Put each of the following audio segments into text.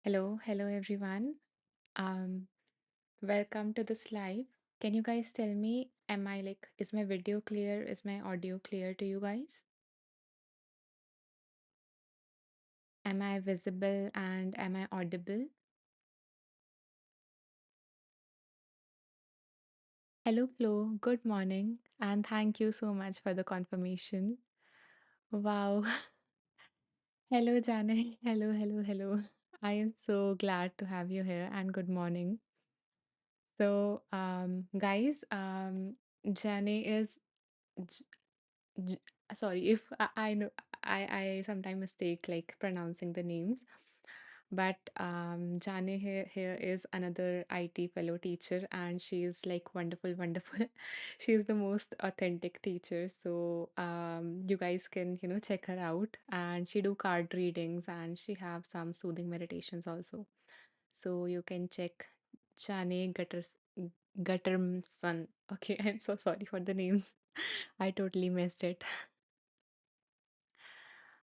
Hello everyone. Um, Welcome to this live. Can you guys tell me, is my video clear? Is my audio clear to you guys? Am I visible and am I audible? Hello, Flo. Good morning, and thank you so much for the confirmation. Wow. Hello, Janet. Hello. I am so glad to have you here, and good morning. Guys, Jane is J- J- sorry if I know I sometimes mistake like pronouncing the names, but Jane here is another IT fellow teacher, and she is like wonderful. She is the most authentic teacher. So you guys can check her out, and she do card readings, and she have some soothing meditations also. So you can check Jane Guttermson. Okay, I'm so sorry for the names. I totally missed it.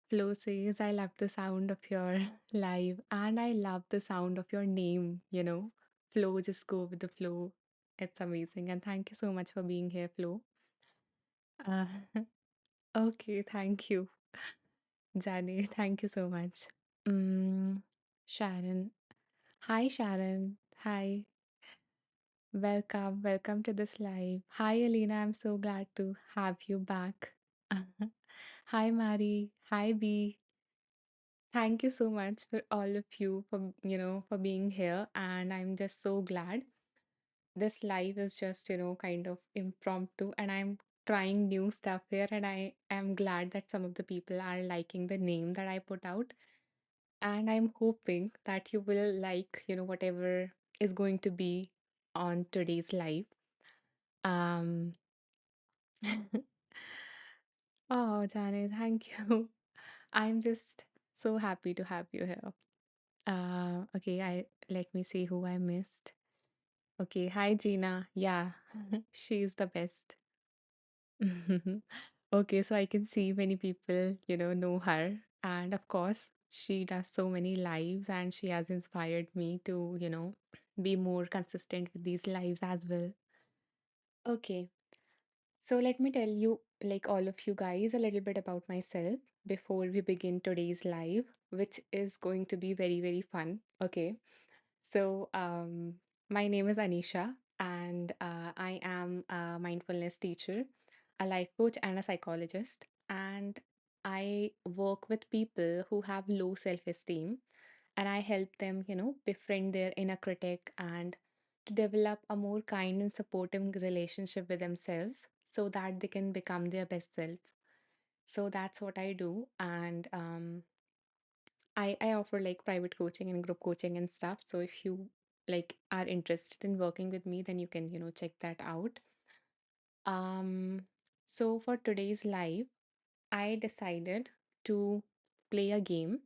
Flo says, I love the sound of your live and I love the sound of your name. Flo, just go with the flow. It's amazing. And thank you so much for being here, Flo. Uh, okay, thank you. Jani, thank you so much. Mm, Sharon. Hi, Sharon. Hi. Welcome to this live. Hi, Alina. I'm so glad to have you back. Hi, Mari. Hi, B. Thank you so much for all of you for being here. And I'm just so glad. This live is just, kind of impromptu and I'm trying new stuff here. And I am glad that some of the people are liking the name that I put out. And I'm hoping that you will like, whatever is going to be on today's live. Um, oh, Janet, thank you. I'm just so happy to have you here. Okay, I let me see who I missed. Okay, hi Gina. Yeah, she's the best. Okay, so I can see many people, know her. And of course, she does so many lives and she has inspired me to, be more consistent with these lives as well. Okay, so let me tell you, like all of you guys, a little bit about myself before we begin today's live, which is going to be very fun. Okay. So, my name is Anisha, and I am a mindfulness teacher, a life coach, and a psychologist. And I work with people who have low self-esteem, and I help them, befriend their inner critic and to develop a more kind and supportive relationship with themselves so that they can become their best self. So that's what I do, and I offer like private coaching and group coaching and stuff. So if you like are interested in working with me, then you can, check that out. Um, so for today's live, I decided to play a game,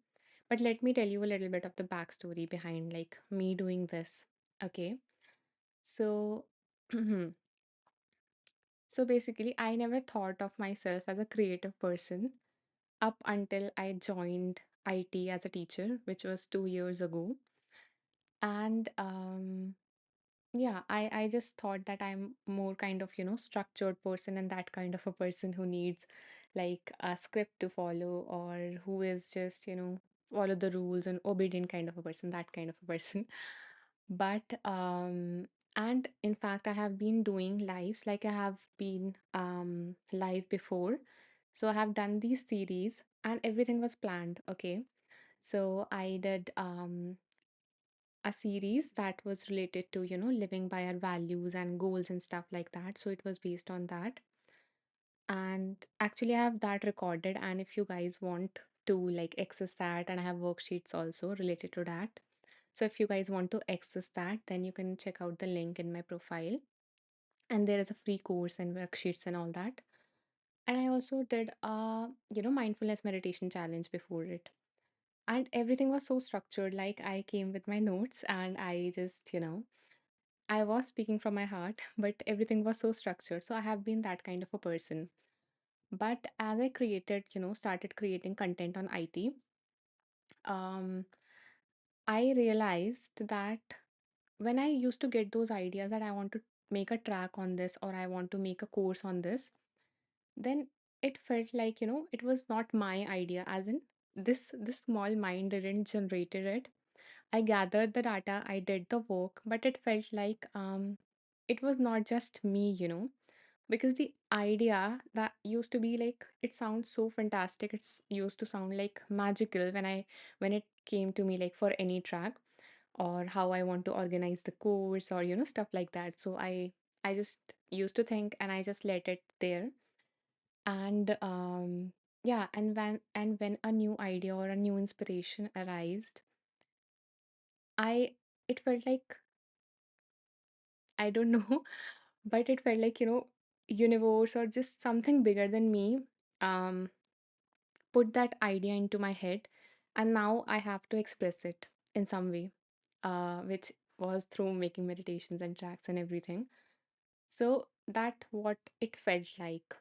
but let me tell you a little bit of the backstory behind like me doing this. Okay. So so basically I never thought of myself as a creative person up until I joined IT as a teacher, which was 2 years ago. And yeah, I just thought that I'm more kind of, structured person and that kind of a person who needs like a script to follow or who is just, follow the rules and obedient kind of a person, that kind of a person. But and in fact I have been doing lives like I have been live before. So I have done these series and everything was planned, okay? So I did a series that was related to, living by our values and goals and stuff like that. So it was based on that. And actually, I have that recorded. And if you guys want to like access that, and I have worksheets also related to that. So if you guys want to access that, then you can check out the link in my profile. And there is a free course and worksheets and all that. And I also did a, mindfulness meditation challenge before it. And everything was so structured. Like I came with my notes and I just, I was speaking from my heart, but everything was so structured. So I have been that kind of a person. But as I created, started creating content on IT, um, I realized that when I used to get those ideas that I want to make a track on this or I want to make a course on this, then it felt like, it was not my idea, as in this small mind didn't generated it. I gathered the data, I did the work, but it felt like it was not just me, because the idea that used to be like it sounds so fantastic, it's used to sound like magical when it came to me like for any track or how I want to organize the course or stuff like that. So I just used to think and I just let it there. And yeah, and when a new idea or a new inspiration arised, I it felt like I don't know, but it felt like, universe or just something bigger than me um put that idea into my head, and now I have to express it in some way, which was through making meditations and tracks and everything. So that what it felt like.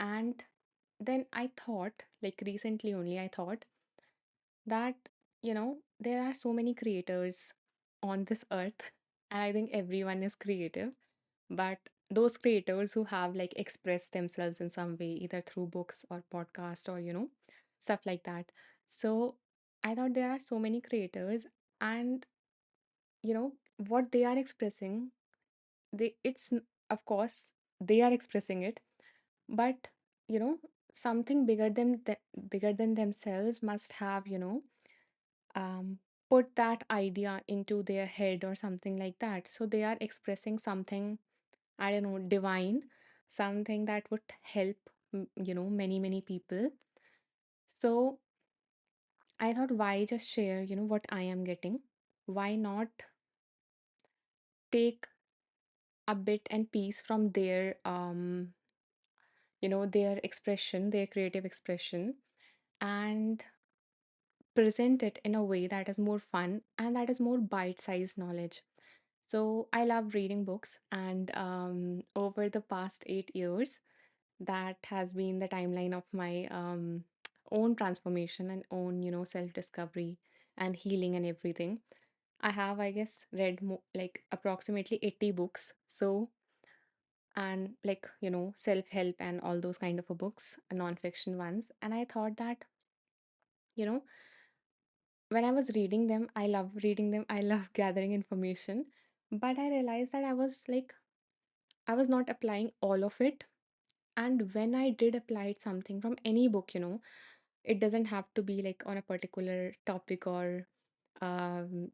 And then I thought, like recently only, I thought that, there are so many creators on this earth, and I think everyone is creative. But those creators who have like expressed themselves in some way, either through books or podcast or, stuff like that. So I thought there are so many creators, and, what they are expressing, of course, they are expressing it, but, you know, something bigger than themselves must have, um, put that idea into their head or something like that. So they are expressing something, I don't know, divine, something that would help, many, many people. So I thought, why just share, what I am getting? Why not take a bit and piece from their expression, their creative expression, and present it in a way that is more fun and that is more bite-sized knowledge. So I love reading books, and over the past 8 years, that has been the timeline of my own transformation and own, self-discovery and healing and everything. I have, I guess, read like approximately 80 books. So, and like, self-help and all those kind of books, non-fiction ones. And I thought that, you know, when I was reading them, I love reading them. I love gathering information. But I realized that I was not applying all of it. And when I did apply something from any book, it doesn't have to be like on a particular topic or um,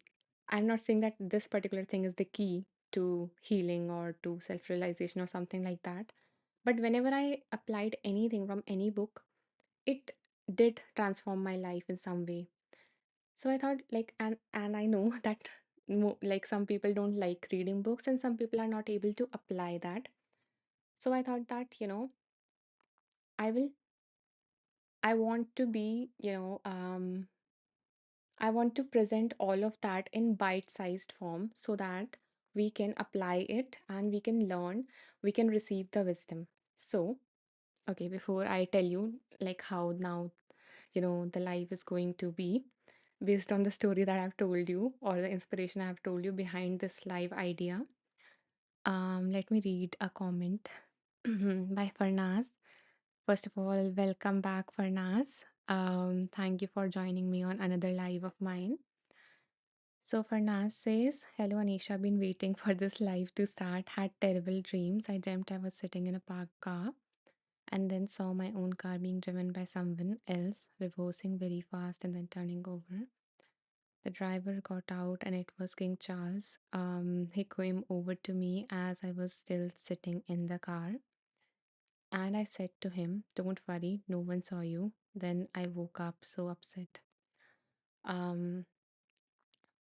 I'm not saying that this particular thing is the key to healing or to self realization or something like that. But whenever I applied anything from any book, it did transform my life in some way. So I thought like and I know that like some people don't like reading books and some people are not able to apply that. So I thought that, I will I want to be, I want to present all of that in bite-sized form so that we can apply it and we can learn, we can receive the wisdom. So, okay, before I tell you like how now, the life is going to be based on the story that I've told you or the inspiration I've told you behind this live idea. Let me read a comment by Farnaz. First of all, welcome back, Farnaz. Thank you for joining me on another live of mine. So Farnaz says, hello Anisha, been waiting for this live to start. Had terrible dreams. I dreamt I was sitting in a parked car and then saw my own car being driven by someone else, reversing very fast and then turning over. The driver got out and it was King Charles. He came over to me as I was still sitting in the car. And I said to him, don't worry, no one saw you. Then I woke up so upset. Um,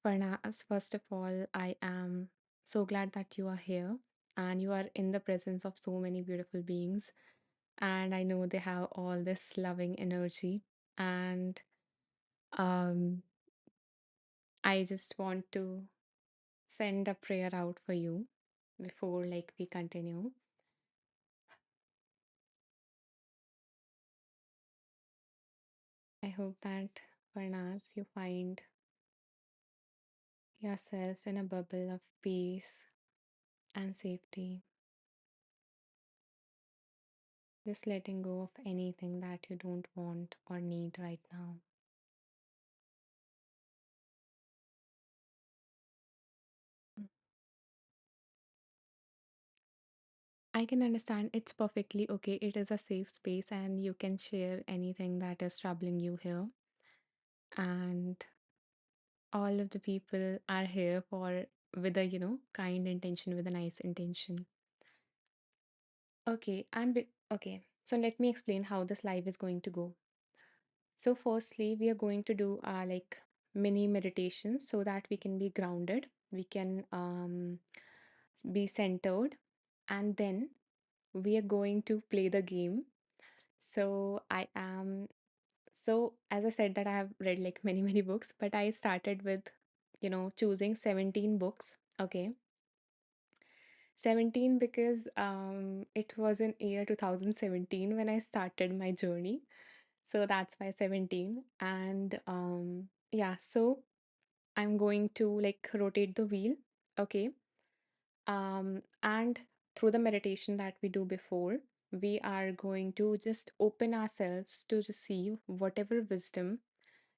Farnaz, first of all, I am so glad that you are here and you are in the presence of so many beautiful beings. And I know they have all this loving energy. And um, I just want to send a prayer out for you before like we continue. I hope that Farnaz, you find yourself in a bubble of peace and safety, just letting go of anything that you don't want or need right now. I can understand it's perfectly okay. It is a safe space and you can share anything that is troubling you here. And all of the people are here for with a, kind intention, with a nice intention. Okay. So let me explain how this live is going to go. So firstly, we are going to do like mini meditations so that we can be grounded, we can be centered, and then we are going to play the game. So I am so as I said that I have read like many books, but I started with choosing 17 books. Okay. 17 because it was in year 2017 when I started my journey. So that's why 17. And yeah, so I'm going to like rotate the wheel. Okay. And through the meditation that we do before, we are going to just open ourselves to receive whatever wisdom,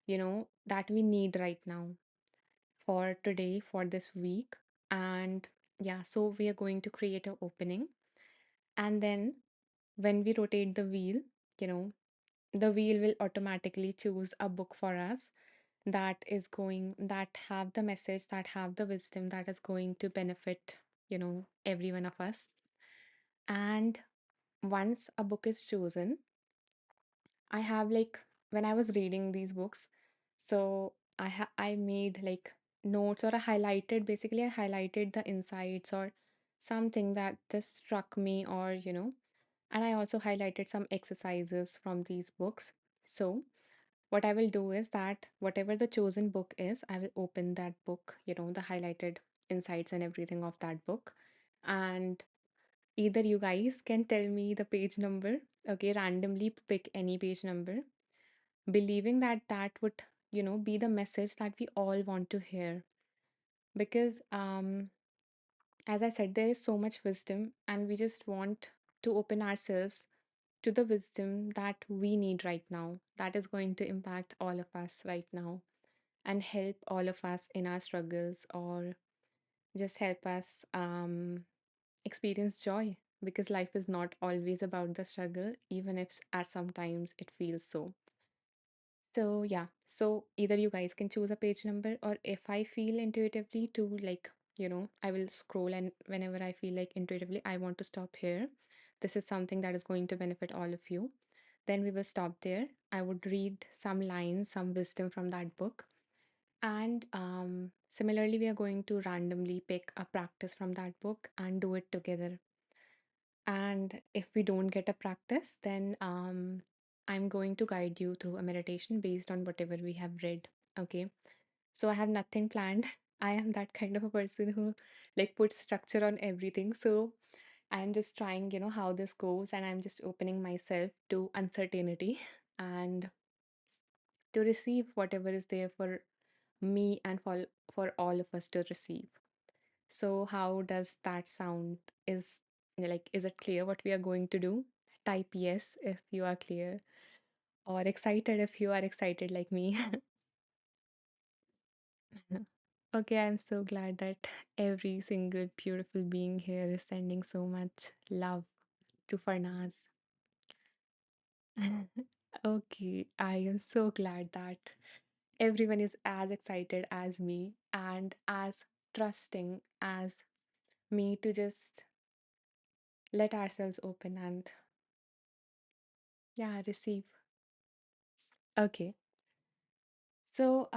that we need right now for today, for this week. And yeah, so we are going to create an opening. And then when we rotate the wheel, you know, the wheel will automatically choose a book for us that have the message, that have the wisdom that is going to benefit, every one of us. And once a book is chosen, I have like when I was reading these books, so I made like notes, or I highlighted the insights or something that just struck me, or and I also highlighted some exercises from these books. So what I will do is that whatever the chosen book is, I will open that book, the highlighted insights and everything of that book. And either you guys can tell me the page number, okay, randomly pick any page number, believing that that would, be the message that we all want to hear. Because, as I said, there is so much wisdom, and we just want to open ourselves to the wisdom that we need right now, that is going to impact all of us right now and help all of us in our struggles, or just help us experience joy, because life is not always about the struggle, even if at sometimes it feels so. So yeah, so either you guys can choose a page number, or if I feel intuitively to like, I will scroll, and whenever I feel like intuitively I want to stop here, this is something that is going to benefit all of you, then we will stop there. I would read some lines, some wisdom from that book. And similarly, we are going to randomly pick a practice from that book and do it together. And if we don't get a practice, then I'm going to guide you through a meditation based on whatever we have read. Okay. So I have nothing planned. I am that kind of a person who like puts structure on everything. So I'm just trying, how this goes, and I'm just opening myself to uncertainty and to receive whatever is there for me and for all of us to receive. So how does that sound? Is it clear what we are going to do? Type yes if you are clear, or excited if you are excited like me. Okay, I'm so glad that every single beautiful being here is sending so much love to Farnaz. Okay, I am so glad that everyone is as excited as me and as trusting as me to just let ourselves open and yeah, receive. Okay. So,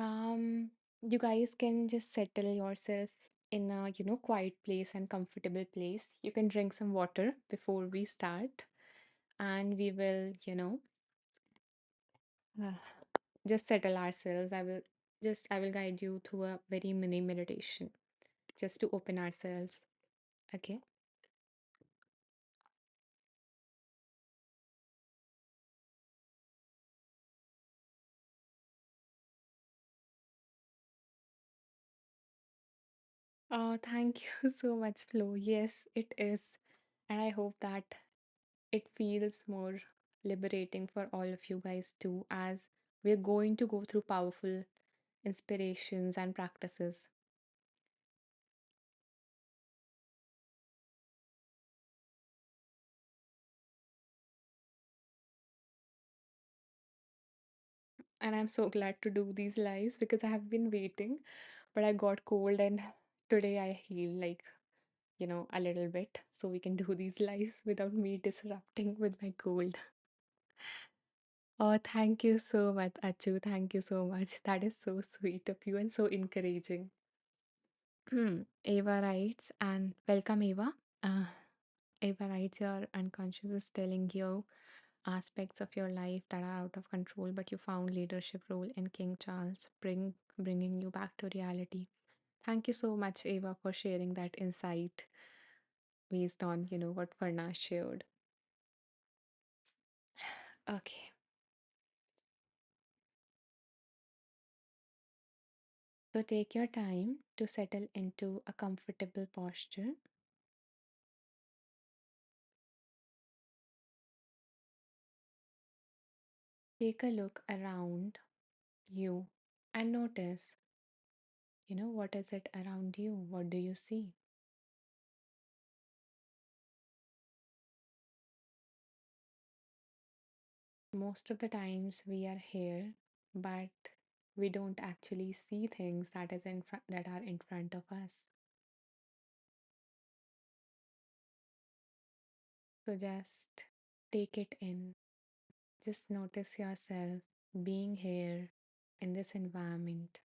you guys can just settle yourself in a, quiet place and comfortable place. You can drink some water before we start, and we will, uh, just settle ourselves. I will guide you through a very mini meditation just to open ourselves. Okay. Thank you so much, Flo. Yes, it is. And I hope that it feels more liberating for all of you guys too, as we're going to go through powerful inspirations and practices. And I'm so glad to do these lives because I have been waiting, but I got cold and today I heal like, a little bit. So we can do these lives without me disrupting with my cold. Oh, thank you so much, Achu. Thank you so much. That is so sweet of you and so encouraging. Eva writes, and welcome, Eva. Uh, Eva writes, your unconscious is telling you aspects of your life that are out of control, but you found leadership role in King Charles, bringing you back to reality. Thank you so much, Eva, for sharing that insight based on, what Farna shared. Okay, so take your time to settle into a comfortable posture. Take a look around you and notice, what is it around you? What do you see? Most of the times we are here, but we don't actually see things that are in front of us. So just take it in. Just notice yourself being here in this environment.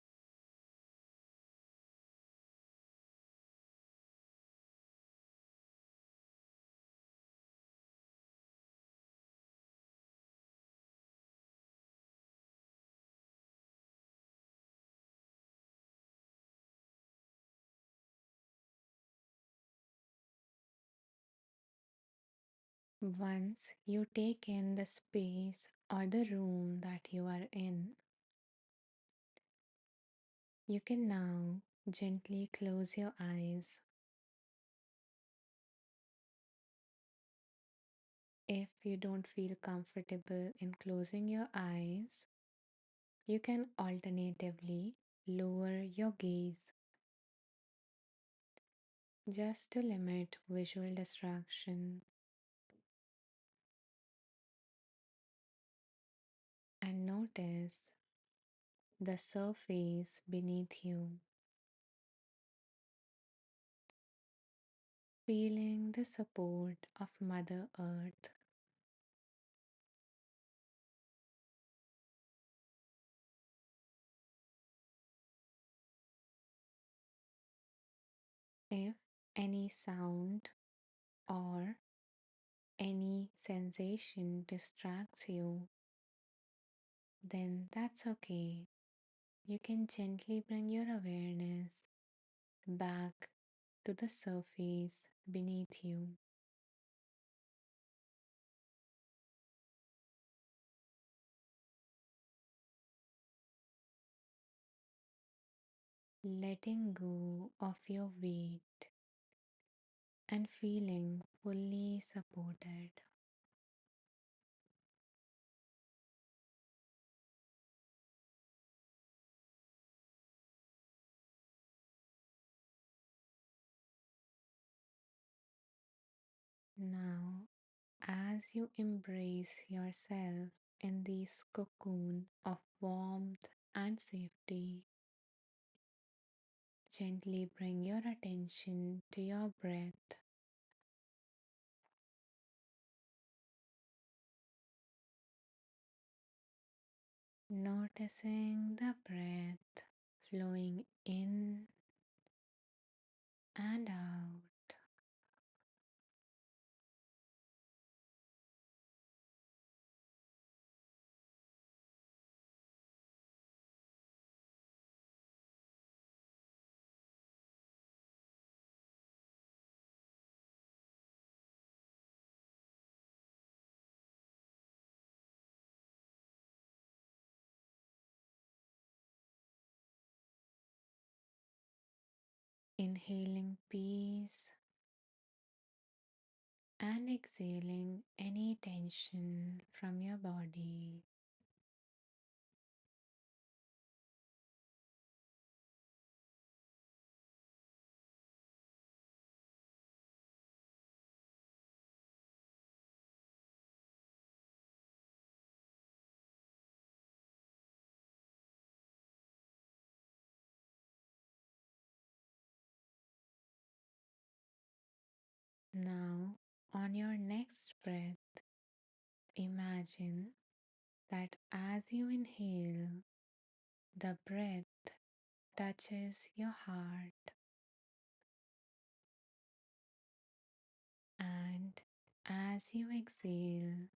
Once you take in the space or the room that you are in, you can now gently close your eyes. If you don't feel comfortable in closing your eyes, you can alternatively lower your gaze just to limit visual distraction and notice the surface beneath you, feeling the support of Mother Earth. If any sound or any sensation distracts you, then that's okay. You can gently bring your awareness back to the surface beneath you, letting go of your weight and feeling fully supported. Now, as you embrace yourself in this cocoon of warmth and safety, gently bring your attention to your breath, noticing the breath flowing in and out. Inhaling peace and exhaling any tension from your body. Now, on your next breath, imagine that as you inhale, the breath touches your heart, and as you exhale,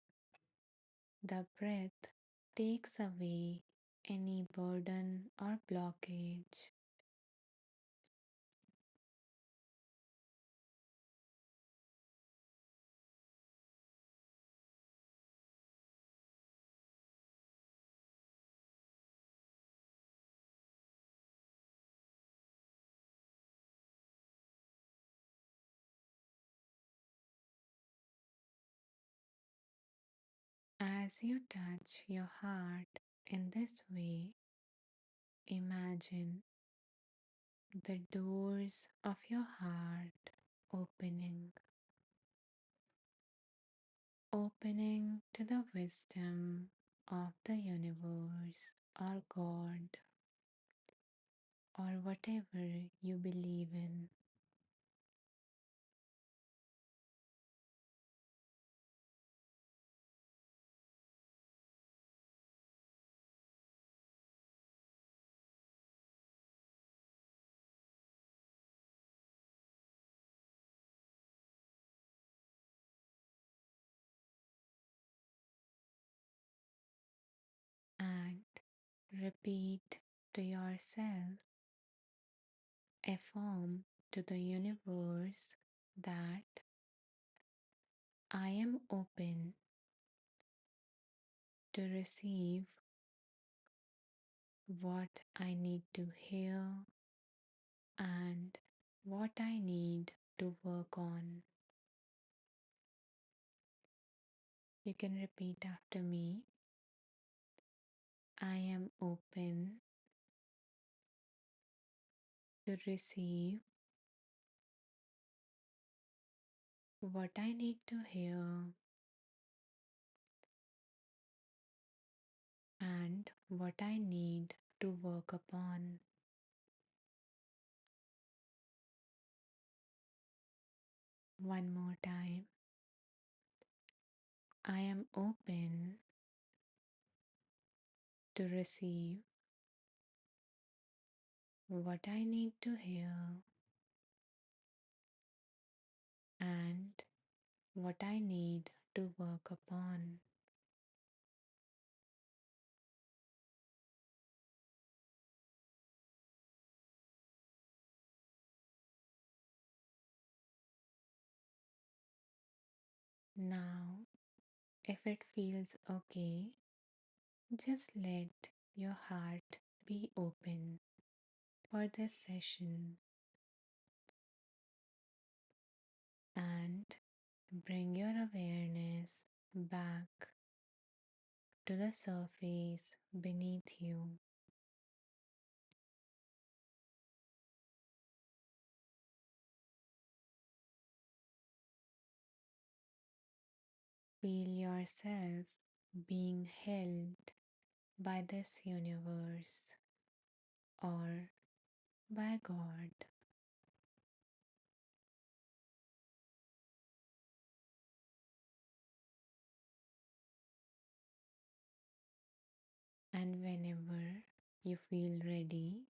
the breath takes away any burden or blockage. As you touch your heart in this way, imagine the doors of your heart opening, opening to the wisdom of the universe or God or whatever you believe in. And repeat to yourself, affirm to the universe that I am open to receive what I need to hear and what I need to work on. You can repeat after me. I am open to receive what I need to hear and what I need to work upon. One more time. I am open to receive what I need to hear and what I need to work upon. Now, if it feels okay, just let your heart be open for this session and bring your awareness back to the surface beneath you. Feel yourself being held by this universe or by God. And whenever you feel ready,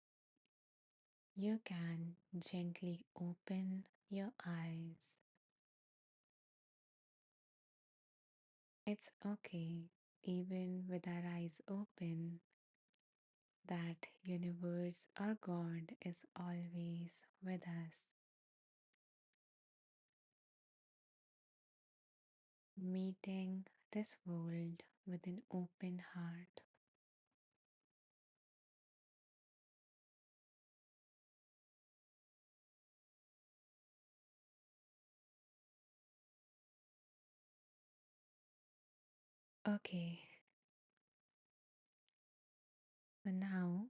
you can gently open your eyes. It's okay, even with our eyes open, that universe or God is always with us, meeting this world with an open heart. Okay, so now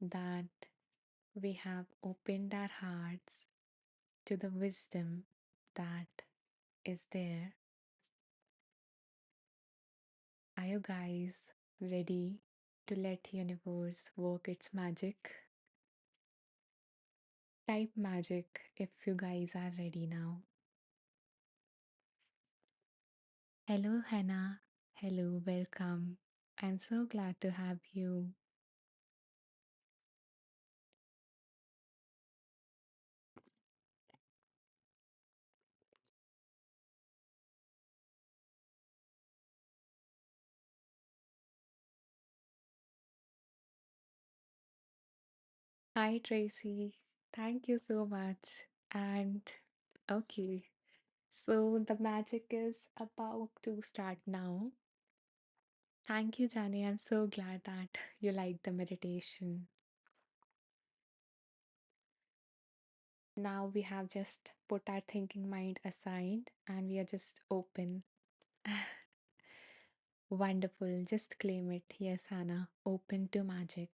that we have opened our hearts to the wisdom that is there, are you guys ready to let universe work its magic? Type magic if you guys are ready now. Hello, Hannah. Hello, welcome. I'm so glad to have you. Hi, Tracy. Thank you so much. And okay, so the magic is about to start now. Thank you, Jani. I'm so glad that you liked the meditation. Now we have just put our thinking mind aside and we are just open. Wonderful. Just claim it. Yes, Hannah. Open to magic.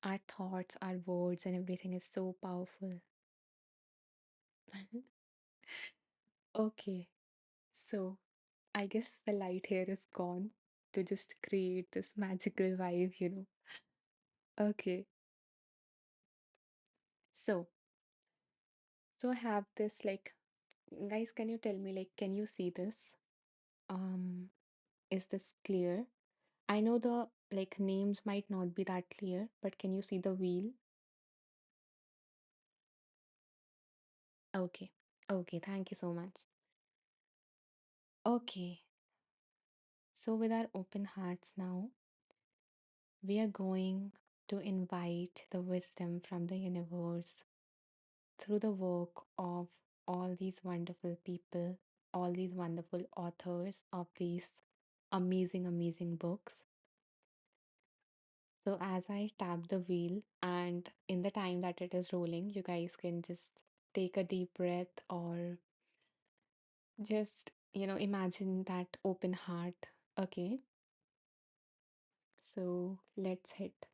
Our thoughts, our words, and everything is so powerful. Okay, so I guess the light here is gone to just create this magical vibe. Okay, so I have this like, guys, can you tell me like, can you see this? Um, is this clear? I know the like names might not be that clear, but can you see the wheel? Okay, okay, thank you so much. Okay, so with our open hearts now, we are going to invite the wisdom from the universe through the work of all these wonderful people, all these wonderful authors of these amazing, amazing books. So, as I tap the wheel, and in the time that it is rolling, you guys can just take a deep breath or just, imagine that open heart. Okay, so let's hit.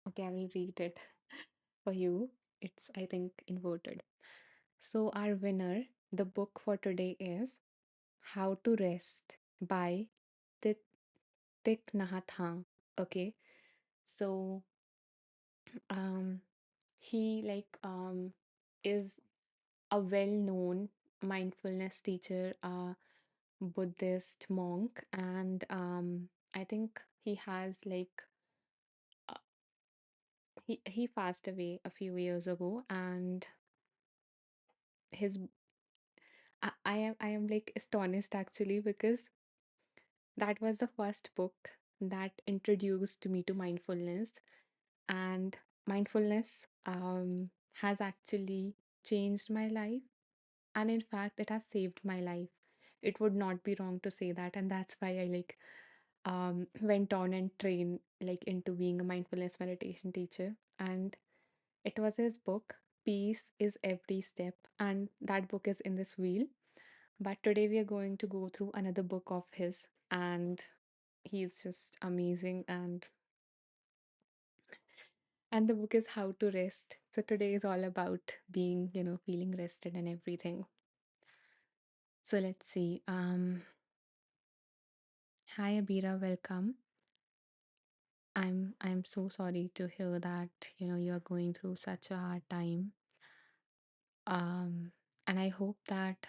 Okay, I will read it for you. It's, I think, inverted. So, our winner, the book for today is How to Rest by Thich Thich Nhat Hanh. Okay, so um, he is a well-known mindfulness teacher, a Buddhist monk, and I think he has uh, he passed away a few years ago, and his I am like astonished actually because that was the first book that introduced me to mindfulness, and mindfulness has actually changed my life, and in fact it has saved my life. It would not be wrong to say that, and that's why I went on and trained like into being a mindfulness meditation teacher. And it was his book, Peace is Every Step, and that book is in this wheel. But today we are going to go through another book of his, and he's just amazing. And the book is How to Rest. So today is all about being, feeling rested and everything. So let's see. Hi Abira, welcome. I'm so sorry to hear that, you are going through such a hard time. Um, and I hope that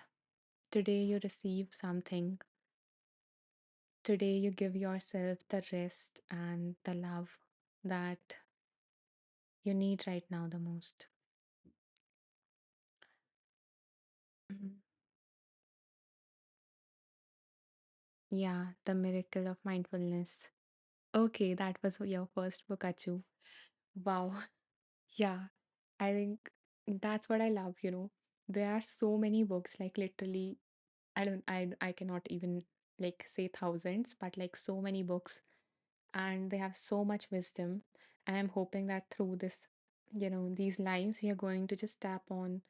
today you receive something. Today you give yourself the rest and the love that you need right now the most. Mhm. Yeah, The Miracle of Mindfulness. Okay, that was your first book, Achu. Wow. Yeah, I think that's what I love. There are so many books, like literally, I cannot even like say thousands, but like so many books and they have so much wisdom. And I'm hoping that through this, these lives, we are going to just tap on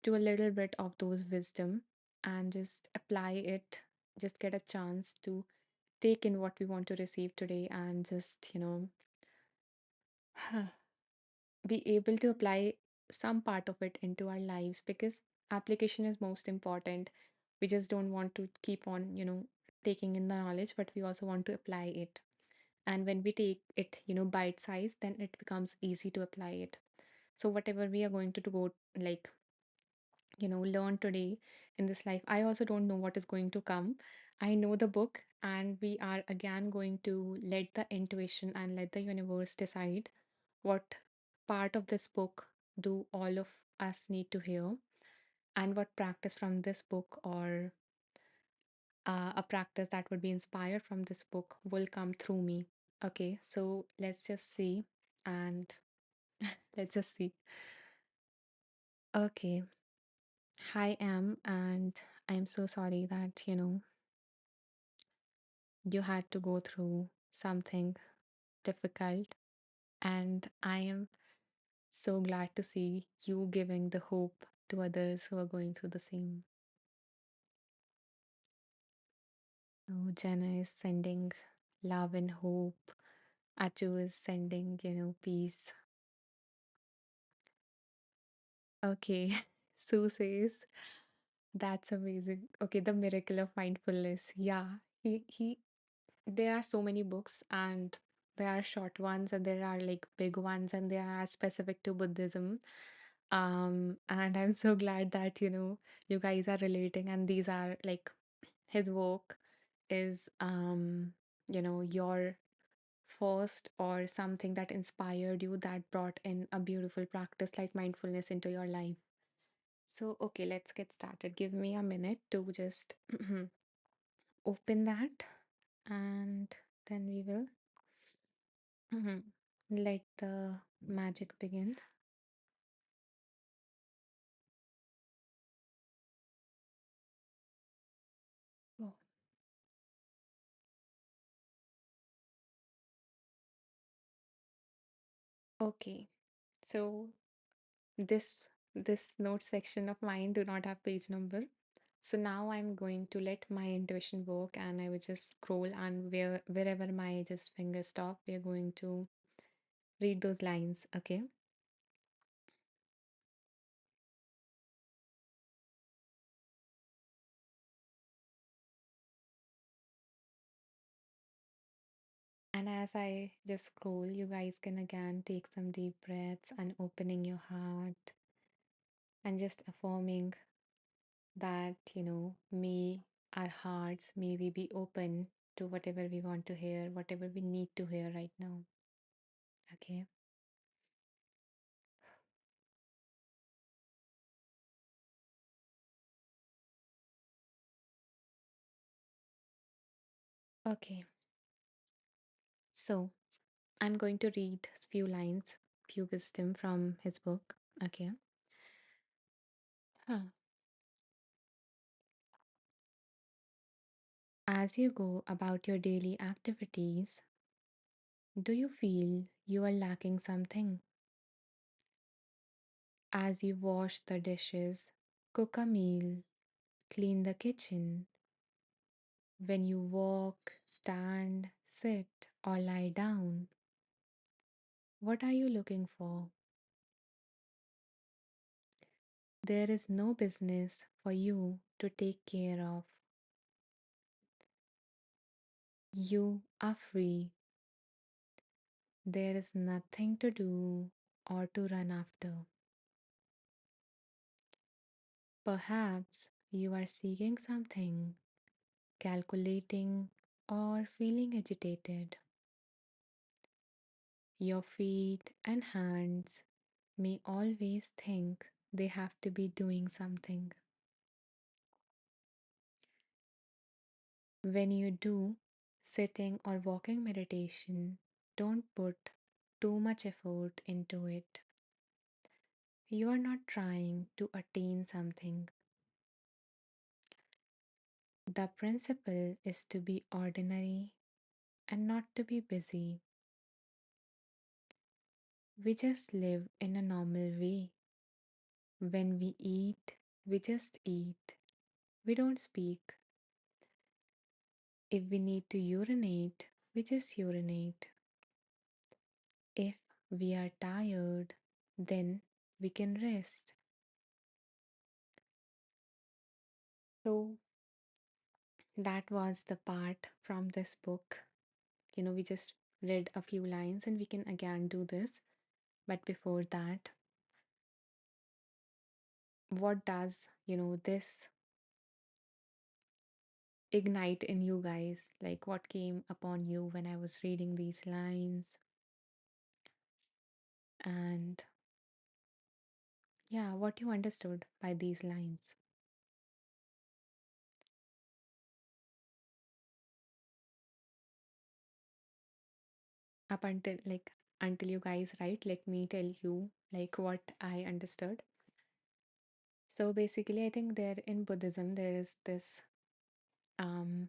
to a little bit of those wisdom and just apply it, just get a chance to take in what we want to receive today and just, be able to apply some part of it into our lives because application is most important. We just don't want to keep on, taking in the knowledge, but we also want to apply it. And when we take it, bite size, then it becomes easy to apply it. So whatever we are going to go, like, learn today in this life, I also don't know what is going to come. I know the book, and we are again going to let the intuition and let the universe decide what part of this book do all of us need to hear, and what practice from this book or a practice that would be inspired from this book will come through me. Okay, so let's just see and let's just see. Okay, hi, Am, and I'm so sorry that, you had to go through something difficult, and I am so glad to see you giving the hope to others who are going through the same. Oh, Jenna is sending love and hope. Achu is sending, peace. Okay. Sue says, that's amazing. Okay, the miracle of mindfulness. Yeah. He there are so many books, and there are short ones and there are like big ones, and they are specific to Buddhism. And I'm so glad that, you guys are relating, and these are like his work is your first or something that inspired you, that brought in a beautiful practice like mindfulness into your life. So, okay, let's get started. Give me a minute to just open that, and then we will let the magic begin. Oh, okay. So this note section of mine do not have page number. So now I'm going to let my intuition work, and I will just scroll, and wherever my just finger stop, we are going to read those lines. Okay. And as I just scroll, you guys can again take some deep breaths and opening your heart and just affirming that, may our hearts, may we be open to whatever we want to hear, whatever we need to hear right now. Okay. Okay. So I'm going to read a few lines, few wisdom from his book. Okay. Huh. As you go about your daily activities, do you feel you are lacking something? As you wash the dishes, cook a meal, clean the kitchen, when you walk, stand, sit, or lie down, what are you looking for? There is no business for you to take care of. You are free. There is nothing to do or to run after. Perhaps you are seeking something, calculating, or feeling agitated. Your feet and hands may always think they have to be doing something. When you do sitting or walking meditation, don't put too much effort into it. You are not trying to attain something. The principle is to be ordinary, and not to be busy. We just live in a normal way. When we eat, we just eat. We don't speak. If we need to urinate, we just urinate. If we are tired, then we can rest. So that was the part from this book. We just read a few lines and we can again do this. But before that, what does, this ignite in you guys? Like what came upon you when I was reading these lines? And yeah, what you understood by these lines up until you guys write, let me tell you like what I understood. So basically, I think there in Buddhism there is this um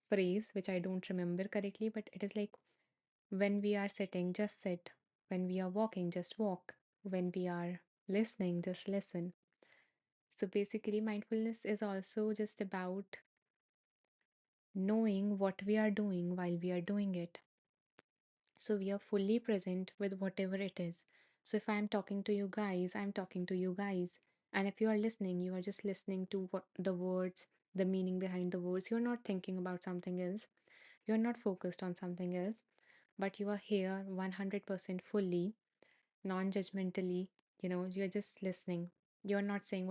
phrase which I don't remember correctly, but it is like when we are sitting, just sit. When we are walking, just walk. When we are listening, just listen. So basically, mindfulness is also just about knowing what we are doing while we are doing it. So we are fully present with whatever it is. So if I'm talking to you guys, I'm talking to you guys. And if you are listening, you are just listening to what the words, the meaning behind the words. You're not thinking about something else. You're not focused on something else, but you are here 100% fully, non-judgmentally. You're just listening. You're not saying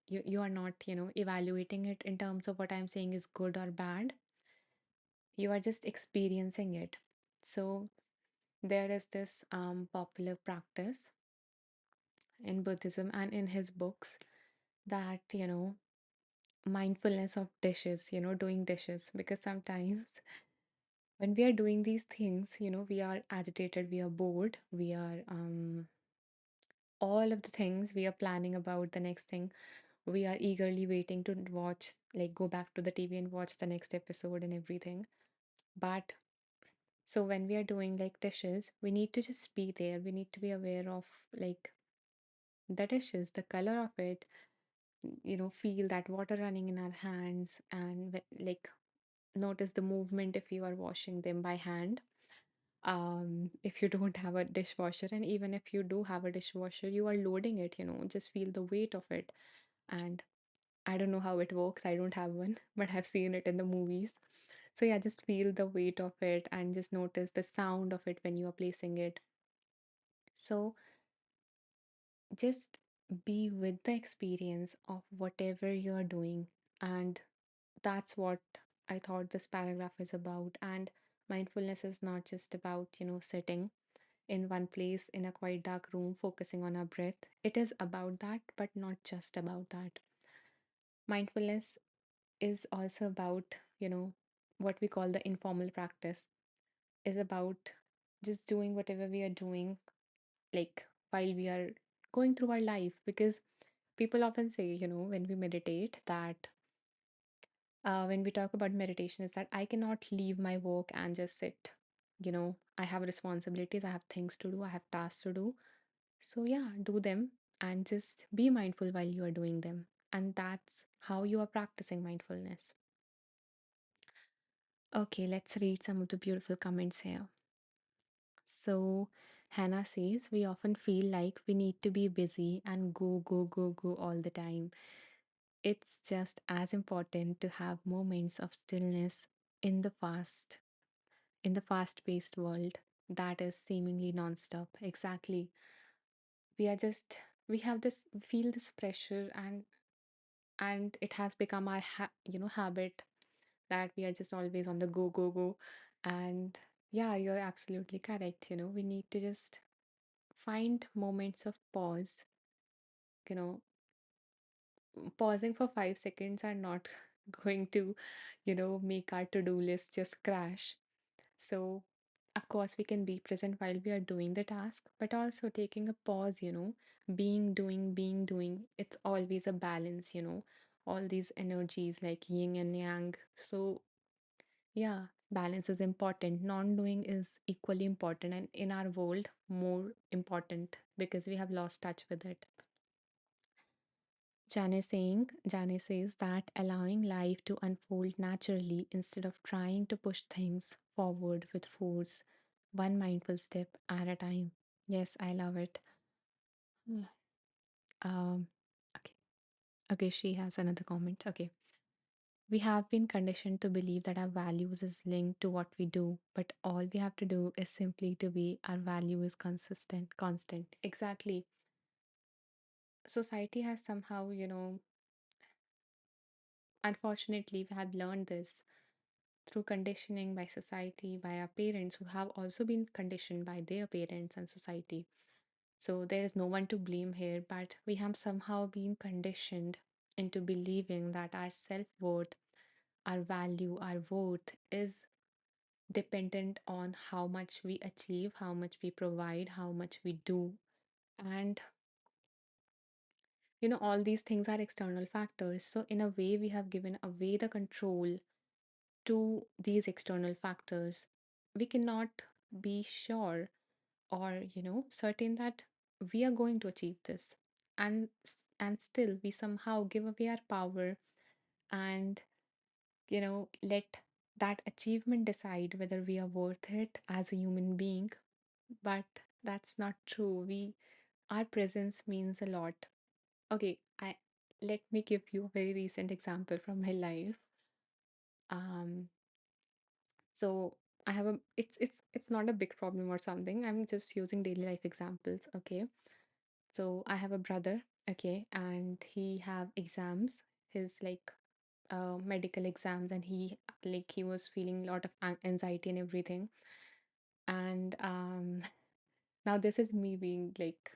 you are not, evaluating it in terms of what I'm saying is good or bad. You are just experiencing it. So there is this popular practice in Buddhism and in his books that, mindfulness of dishes, doing dishes, because sometimes when we are doing these things, we are agitated, we are bored, we are all of the things we are planning about the next thing. We are eagerly waiting to watch, like go back to the TV and watch the next episode and everything. But so when we are doing like dishes, we need to just be there. We need to be aware of like the dishes, the color of it, feel that water running in our hands and like notice the movement if you are washing them by hand. If you don't have a dishwasher, and even if you do have a dishwasher, you are loading it, just feel the weight of it. And I don't know how it works, I don't have one, but I've seen it in the movies. So yeah, just feel the weight of it and just notice the sound of it when you are placing it. So just be with the experience of whatever you're doing. And that's what I thought this paragraph is about. And mindfulness is not just about, sitting in one place in a quiet dark room focusing on our breath. It is about that, but not just about that. Mindfulness is also about, what we call the informal practice, is about just doing whatever we are doing, like while we are going through our life. Because people often say, when we meditate, that when we talk about meditation, is that I cannot leave my work and just sit. I have responsibilities, I have things to do, I have tasks to do. So, yeah, do them and just be mindful while you are doing them. And that's how you are practicing mindfulness. Okay, let's read some of the beautiful comments here. So, Hannah says, we often feel like we need to be busy and go, go, go, go all the time. It's just as important to have moments of stillness in the fast, in the fast-paced world that is seemingly nonstop. Exactly. We are just we have this feel this pressure, and it has become our habit that we are just always on the go, go, go. And yeah, you're absolutely correct. We need to just find moments of pause. You know, Pausing for 5 seconds are not going to, make our to-do list just crash. So, of course, we can be present while we are doing the task, but also taking a pause, being, doing. It's always a balance, all these energies like yin and yang. So, yeah. Balance is important. Non-doing is equally important, and in our world, more important because we have lost touch with it. Jane says that allowing life to unfold naturally instead of trying to push things forward with force, one mindful step at a time. Yes, I love it. Mm. Um, okay. Okay, she has another comment. Okay. We have been conditioned to believe that our values is linked to what we do, but all we have to do is simply to be our value is constant. Exactly. Society has somehow, unfortunately, we have learned this through conditioning by society, by our parents who have also been conditioned by their parents and society. So there is no one to blame here, but we have somehow been conditioned into believing that our self worth, our value, our worth is dependent on how much we achieve, how much we provide, how much we do. And, all these things are external factors. So, in a way, we have given away the control to these external factors. We cannot be sure or, certain that we are going to achieve this. And still, we somehow give away our power and, let that achievement decide whether we are worth it as a human being. But that's not true. Our presence means a lot. Okay, I let me give you a very recent example from my life. Um, so I have a it's not a big problem or something. I'm just using daily life examples, okay? So I have a brother, okay, and he have exams, his like medical exams, and he was feeling a lot of anxiety and everything. And now this is me being like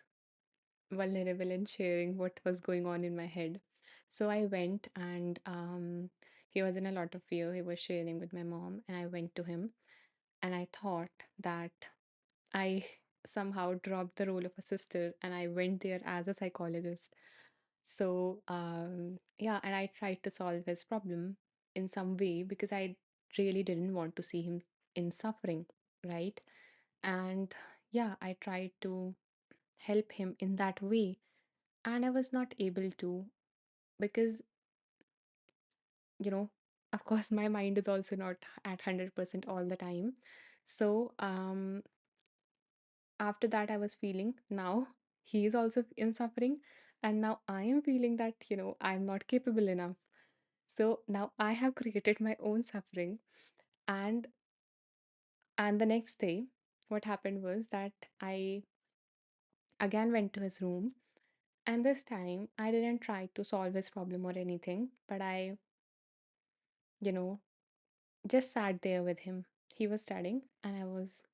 vulnerable and sharing what was going on in my head. So I went and he was in a lot of fear. He was sharing with my mom, and I went to him and I thought that I somehow dropped the role of a sister and I went there as a psychologist. So yeah, and I tried to solve his problem in some way because I really didn't want to see him in suffering, right? And yeah, I tried to help him in that way, and I was not able to because, you know, of course, my mind is also not at 100% all the time. So, after that, I was feeling now he is also in suffering, and now I am feeling that, I'm not capable enough. So now I have created my own suffering, and the next day, what happened was that I again went to his room, and this time I didn't try to solve his problem or anything, but I, you know, just sat there with him. He was studying, and I was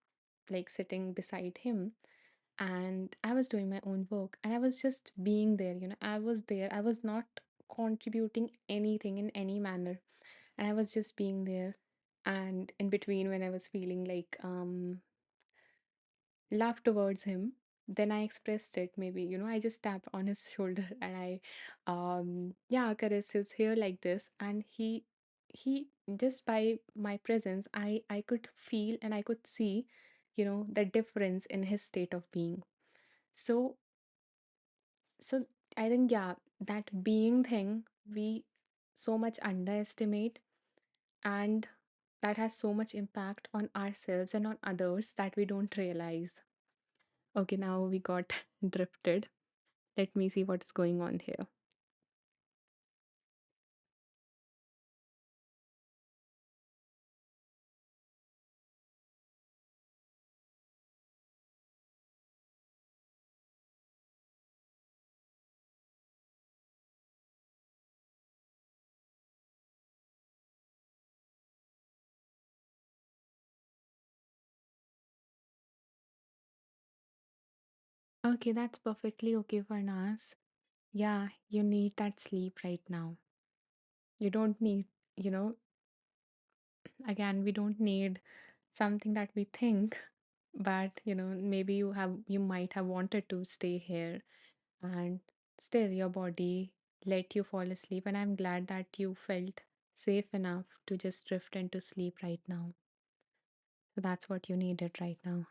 like sitting beside him, and I was doing my own work, and I was just being there. I was there. I was not contributing anything in any manner, and I was just being there. And in between, when I was feeling like love towards him, then I expressed it. Maybe, I just tapped on his shoulder and I, yeah, caressed his hair like this. And he just by my presence, I could feel and I could see, the difference in his state of being. So, so I think, yeah, that being thing we so much underestimate, and that has so much impact on ourselves and on others that we don't realize. Okay, now we got drifted. Let me see what's going on here. Okay, that's perfectly okay for Nas. Yeah, you need that sleep right now. You don't need, you know, again, we don't need something that we think, but maybe you might have wanted to stay here, and still your body let you fall asleep. And I'm glad that you felt safe enough to just drift into sleep right now. So that's what you needed right now.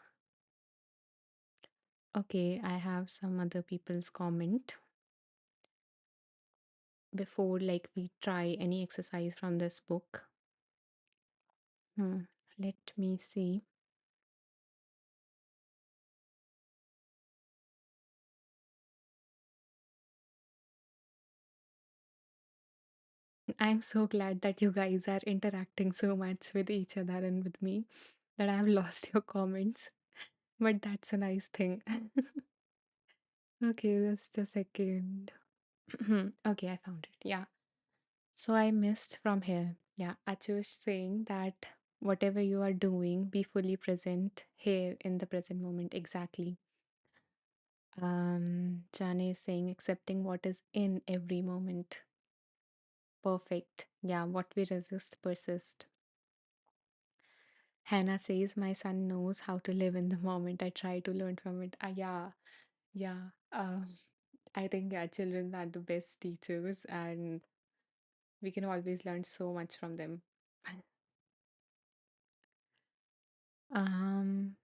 Okay, I have some other people's comment before like we try any exercise from this book. Hmm. Let me see. I'm so glad that you guys are interacting so much with each other and with me that I have lost your comments. But that's a nice thing. Okay, just a second. Okay, I found it. Yeah. So I missed from here. Yeah, Achu was saying that whatever you are doing, be fully present here in the present moment. Exactly. Jane is saying accepting what is in every moment. Perfect. Yeah, what we resist persist. Hannah says my son knows how to live in the moment. I try to learn from it. Yeah, yeah. I think yeah, children are the best teachers, and we can always learn so much from them. Um,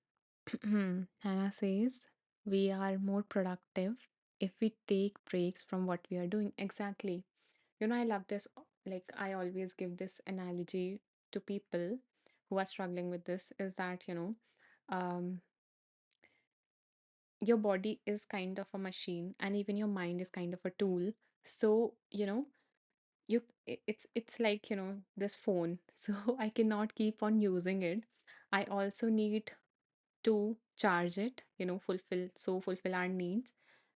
Hannah says we are more productive if we take breaks from what we are doing. Exactly. I love this. Like, I always give this analogy to people who are struggling with this is that, um, your body is kind of a machine and even your mind is kind of a tool. So, it's like, this phone. So I cannot keep on using it. I also need to charge it, fulfill our needs.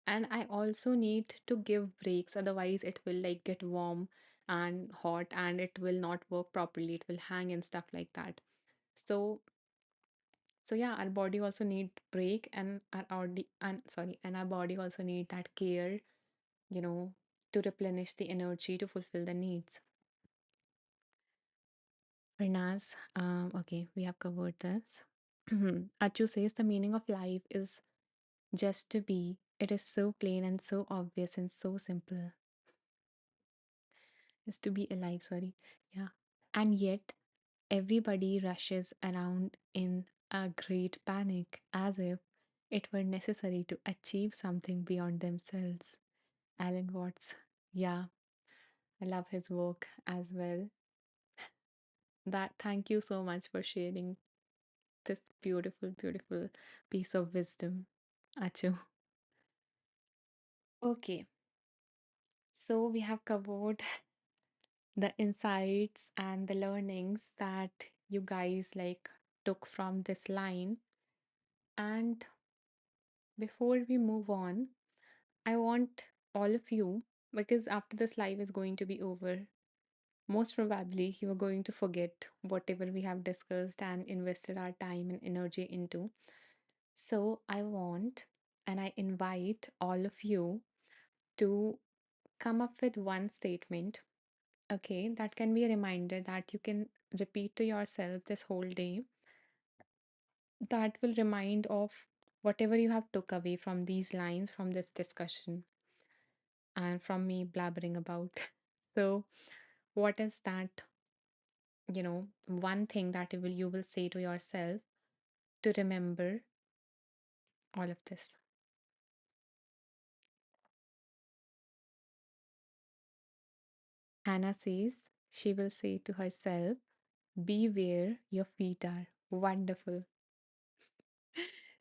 And I also need to give breaks, otherwise it will like get warm and hot and it will not work properly. It will hang and stuff like that. So yeah, our body also need break and our body also need that care, you know, to replenish the energy to fulfill the needs. Parnas, okay, we have covered this. Achu says the meaning of life is just to be. It is so plain and so obvious and so simple. Is to be alive, sorry. Yeah. And yet, everybody rushes around in a great panic as if it were necessary to achieve something beyond themselves. Alan Watts. Yeah, I love his work as well. That thank you so much for sharing this beautiful, beautiful piece of wisdom. Achu. Okay, so we have covered the insights and the learnings that you guys like took from this line. And before we move on, I want all of you, because after this live is going to be over, most probably you are going to forget whatever we have discussed and invested our time and energy into. So I want and I invite all of you to come up with one statement, okay, that can be a reminder that you can repeat to yourself this whole day, that will remind of whatever you have took away from these lines from this discussion and from me blabbering about. So what is that, one thing that you will say to yourself to remember all of this? Hannah says she will say to herself, be where your feet are. Wonderful.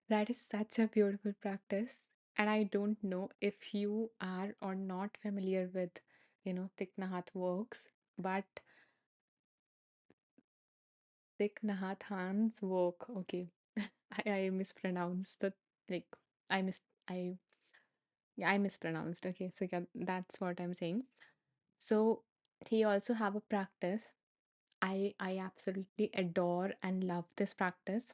That is such a beautiful practice. And I don't know if you are or not familiar with, Thich Nhat works, but Thich Nhat Hanh's work, okay, I mispronounced the, like, I mis, I, yeah, I mispronounced. Okay, so yeah, that's what I'm saying. So he also have a practice. I absolutely adore and love this practice.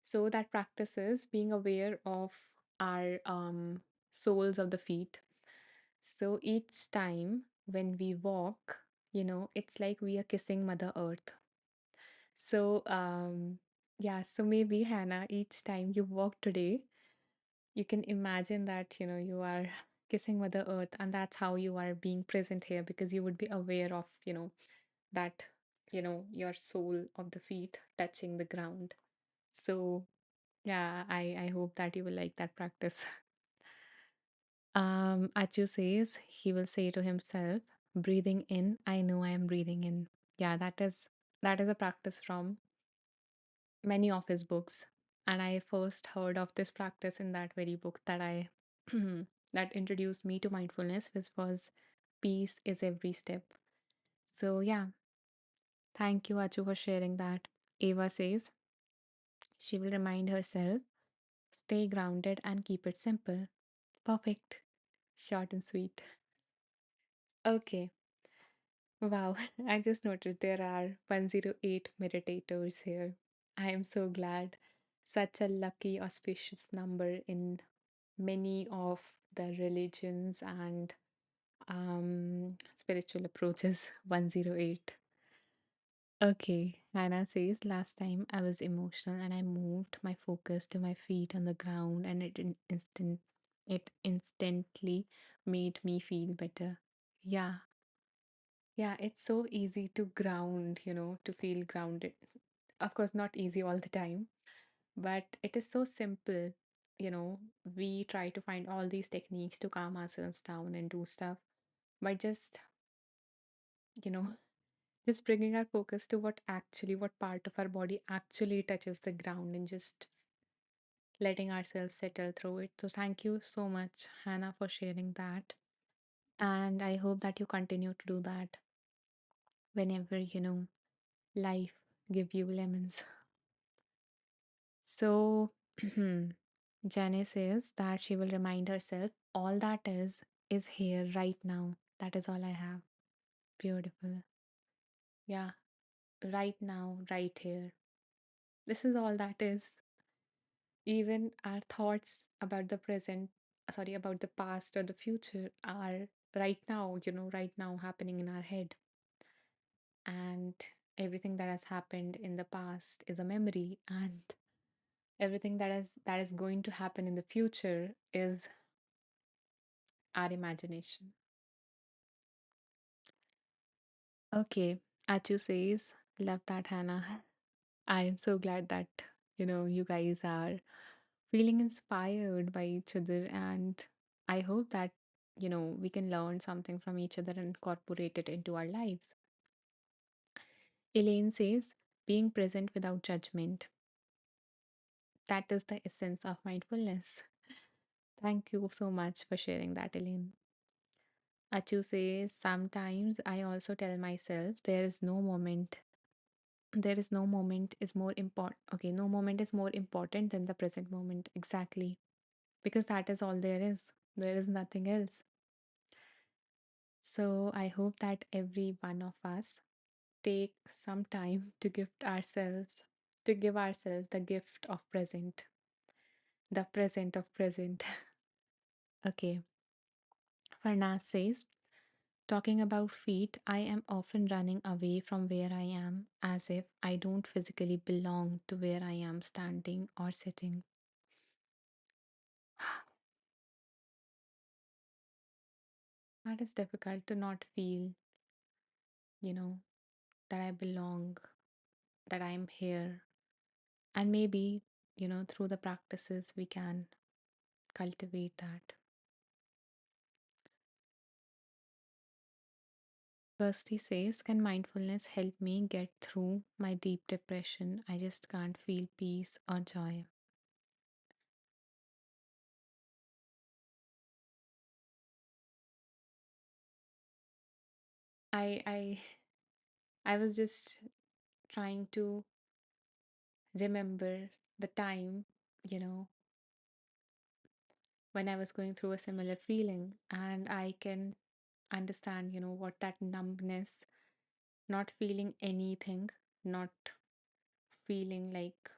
So that practice is being aware of our soles of the feet. So each time when we walk, it's like we are kissing Mother Earth. So yeah, so maybe Hannah, each time you walk today, you can imagine that, you are kissing Mother Earth, and that's how you are being present here because you would be aware of, that your sole of the feet touching the ground. So, yeah, I hope that you will like that practice. Achu says he will say to himself, breathing in, I know I am breathing in. Yeah, that is a practice from many of his books. And I first heard of this practice in that very book that I that introduced me to mindfulness, which was Peace is Every Step. So yeah, thank you, Achu, for sharing that. Ava says she will remind herself, stay grounded and keep it simple. Perfect. Short and sweet. Okay. Wow. I just noticed there are 108 meditators here. I am so glad. Such a lucky, auspicious number in many of the religions and spiritual approaches. 108. Okay, Hannah says last time I was emotional and I moved my focus to my feet on the ground and it instantly made me feel better. Yeah, yeah, it's so easy to ground, to feel grounded. Of course, not easy all the time, but it is so simple. We try to find all these techniques to calm ourselves down and do stuff, but you know, just bringing our focus to what part of our body actually touches the ground and just letting ourselves settle through it. So, thank you so much, Hannah, for sharing that. And I hope that you continue to do that whenever, life give you lemons. So, Janice says that she will remind herself all that is here right now. That is all I have. Beautiful. Yeah, right now, right here. This is all that is. Even our thoughts about the present, sorry, about the past or the future are right now, right now happening in our head. And everything that has happened in the past is a memory, and everything that is going to happen in the future is our imagination. Okay, Achu says, love that, Hannah. I am so glad that, you guys are feeling inspired by each other. And I hope that, we can learn something from each other and incorporate it into our lives. Elaine says, being present without judgment. That is the essence of mindfulness. Thank you so much for sharing that, Elaine. Achu says, sometimes I also tell myself there is no moment is more important. Okay, no moment is more important than the present moment. Exactly. Because that is all there is. There is nothing else. So I hope that every one of us take some time to give ourselves the gift of present, the present of present. Okay. Farnas says, talking about feet, I am often running away from where I am as if I don't physically belong to where I am standing or sitting. That is difficult to not feel, you know, that I belong, that I'm here. And maybe, through the practices, we can cultivate that. Kirsty says, can mindfulness help me get through my deep depression? I just can't feel peace or joy. I I was just trying to remember the time, you know, when I was going through a similar feeling, and I can understand, what that numbness, not feeling anything, not feeling like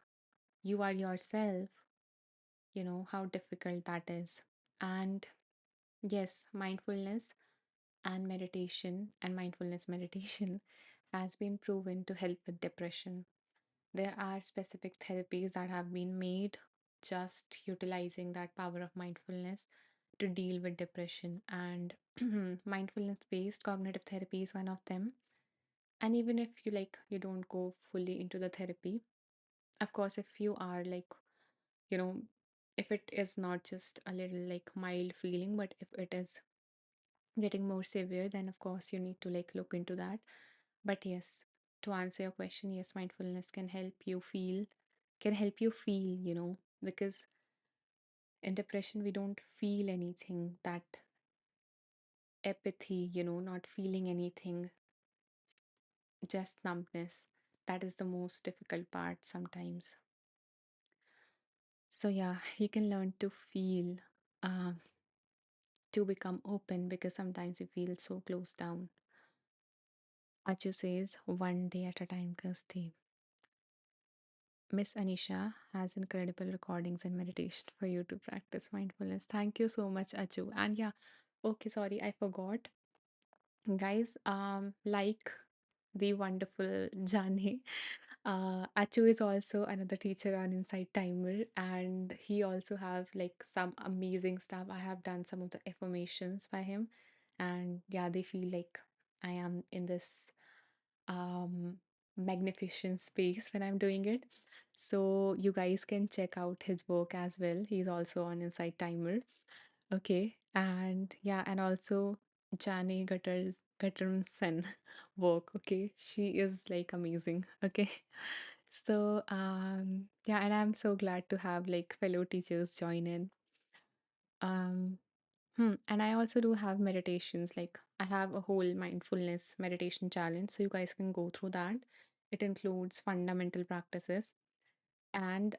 you are yourself, how difficult that is. And yes, mindfulness meditation has been proven to help with depression. There are specific therapies that have been made just utilizing that power of mindfulness to deal with depression. And mindfulness based cognitive therapy is one of them. And even if you like, you don't go fully into the therapy, of course, if you are like, you know, if it is not just a little like mild feeling, but if it is getting more severe, then of course you need to like look into that. But yes, to answer your question, yes, mindfulness can help you feel, because in depression we don't feel anything, that apathy, not feeling anything, just numbness. That is the most difficult part sometimes. So yeah, you can learn to feel, um, to become open, because sometimes you feel so closed down. Achu says, one day at a time, Kirsty. Miss Anisha has incredible recordings and meditation for you to practice mindfulness. Thank you so much, Achu. And yeah, okay, sorry, I forgot. Guys, like the wonderful Jani, Achu is also another teacher on Inside Timer, and he also have like some amazing stuff. I have done some of the affirmations by him, and yeah, they feel like I am in this um magnificent space when I'm doing it. So you guys can check out his work as well. He's also on Inside Timer. Okay. And yeah, and also Jani Guttermson work. Okay. She is like amazing. Okay. So yeah, and I'm so glad to have like fellow teachers join in. Um and I also do have meditations. Like I have a whole mindfulness meditation challenge, so you guys can go through that. It includes fundamental practices, and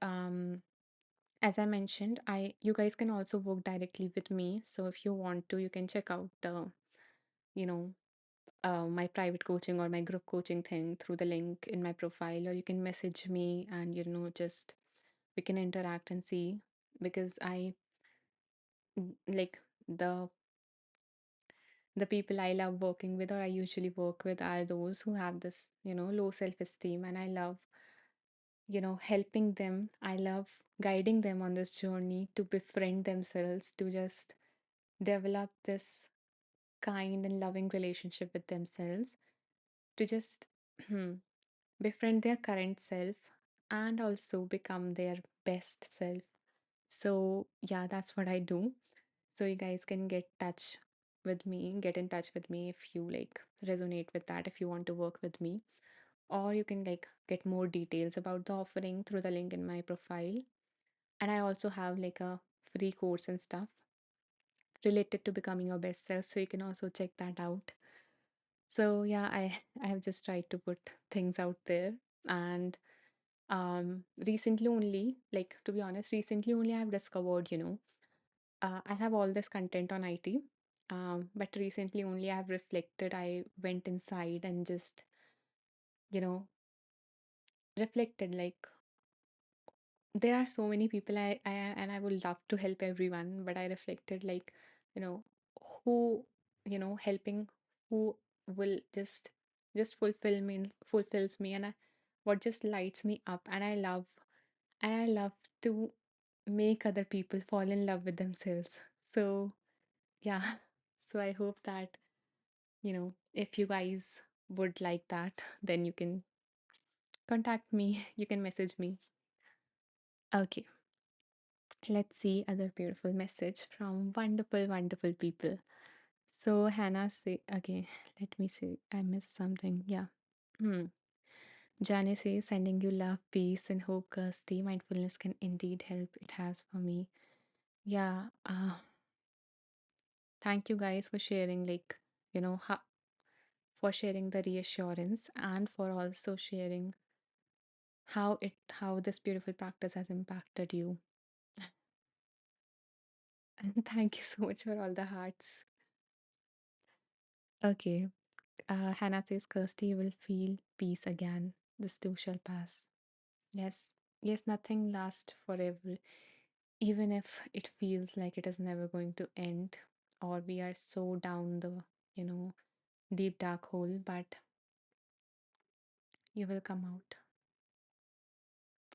as I mentioned, I you guys can also work directly with me. So if you want to, you can check out the you know my private coaching or my group coaching thing through the link in my profile, or you can message me and just we can interact and see, because like the the people I love working with, or I usually work with, are those who have this, low self esteem. And I love, helping them. I love guiding them on this journey to befriend themselves, to just develop this kind and loving relationship with themselves, to just befriend their current self and also become their best self. So, yeah, that's what I do. So you guys can get in touch with me if you like resonate with that, if you want to work with me, or you can like get more details about the offering through the link in my profile. And I also have like a free course and stuff related to becoming your best self, so you can also check that out. So yeah, I have just tried to put things out there. And recently only, like, to be honest, recently only I've discovered, I have all this content on IT, but recently only I've reflected. I went inside and just, you know, reflected like there are so many people and I would love to help everyone, but I reflected like, you know, who, helping who will just fulfills me, and what just lights me up, and I love to make other people fall in love with themselves. So yeah, so I hope that, if you guys would like that, then you can contact me, you can message me. Okay, let's see other beautiful message from wonderful, wonderful people. So Hannah say, okay, let me see. I missed something. Yeah. Hmm. Janice says, sending you love, peace, and hope, Kirsty. Mindfulness can indeed help. It has for me. Yeah. Thank you guys for sharing, like, for sharing the reassurance, and for also sharing how this beautiful practice has impacted you. And thank you so much for all the hearts. Okay. Hannah says, Kirsty, you will feel peace again. This too shall pass. Yes, yes, nothing lasts forever. Even if it feels like it is never going to end, or we are so down the, you know, deep dark hole, but you will come out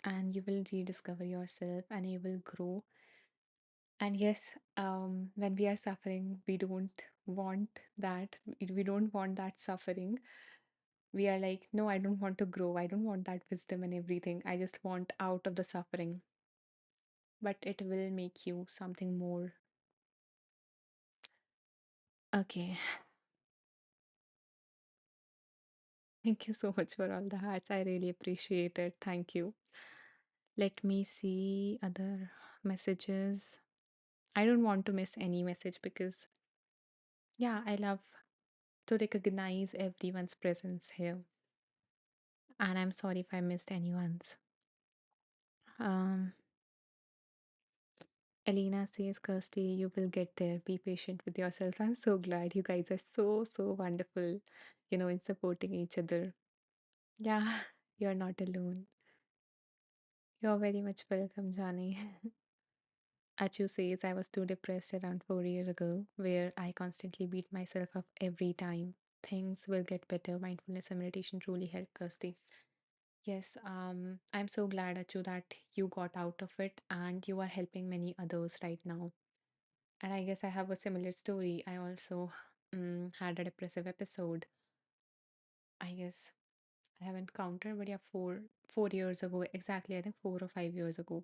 and you will rediscover yourself and you will grow. And yes, when we are suffering, we don't want that. We don't want that suffering. We are like, no, I don't want to grow. I don't want that wisdom and everything. I just want out of the suffering. But it will make you something more. Okay. Thank you so much for all the hearts. I really appreciate it. Thank you. Let me see other messages. I don't want to miss any message because, yeah, I love to recognize everyone's presence here. And I'm sorry if I missed anyone's. Um, Elena says, Kirsty, you will get there. Be patient with yourself. I'm so glad you guys are so, so wonderful, in supporting each other. Yeah, you're not alone. You're very much welcome, Johnny. Achu says, I was too depressed around 4 years ago, where I constantly beat myself up every time. Things will get better. Mindfulness and meditation truly help, Kirsty. Yes, I'm so glad, Achu, that you got out of it and you are helping many others right now. And I guess I have a similar story. I also had a depressive episode. I guess I haven't counted, but yeah, 4 years ago, exactly. I think 4 or 5 years ago.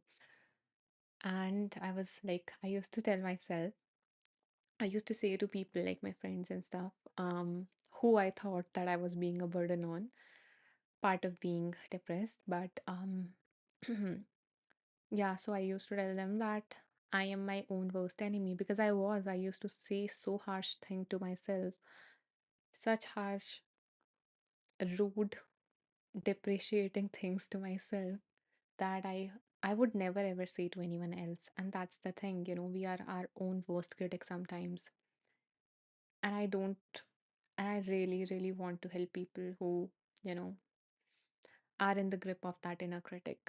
And I was like, I used to tell myself, I used to say to people like my friends and stuff, who I thought that I was being a burden on, part of being depressed. But yeah, so I used to tell them that I am my own worst enemy because I used to say so harsh thing to myself, such harsh, rude, depreciating things to myself that I would never ever say to anyone else. And that's the thing, we are our own worst critic sometimes. And I don't, and I really, really want to help people who, you know, are in the grip of that inner critic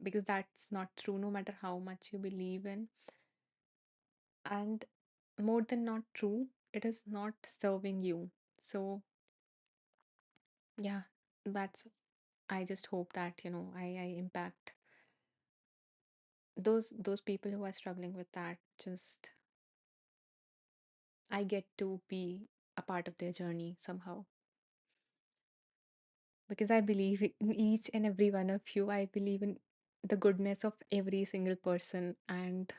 because that's not true no matter how much you believe in. And more than not true, it is not serving you. So, yeah, that's, I just hope that, I impact those people who are struggling with that. Just I get to be a part of their journey somehow because I believe in each and every one of you. I believe in the goodness of every single person, and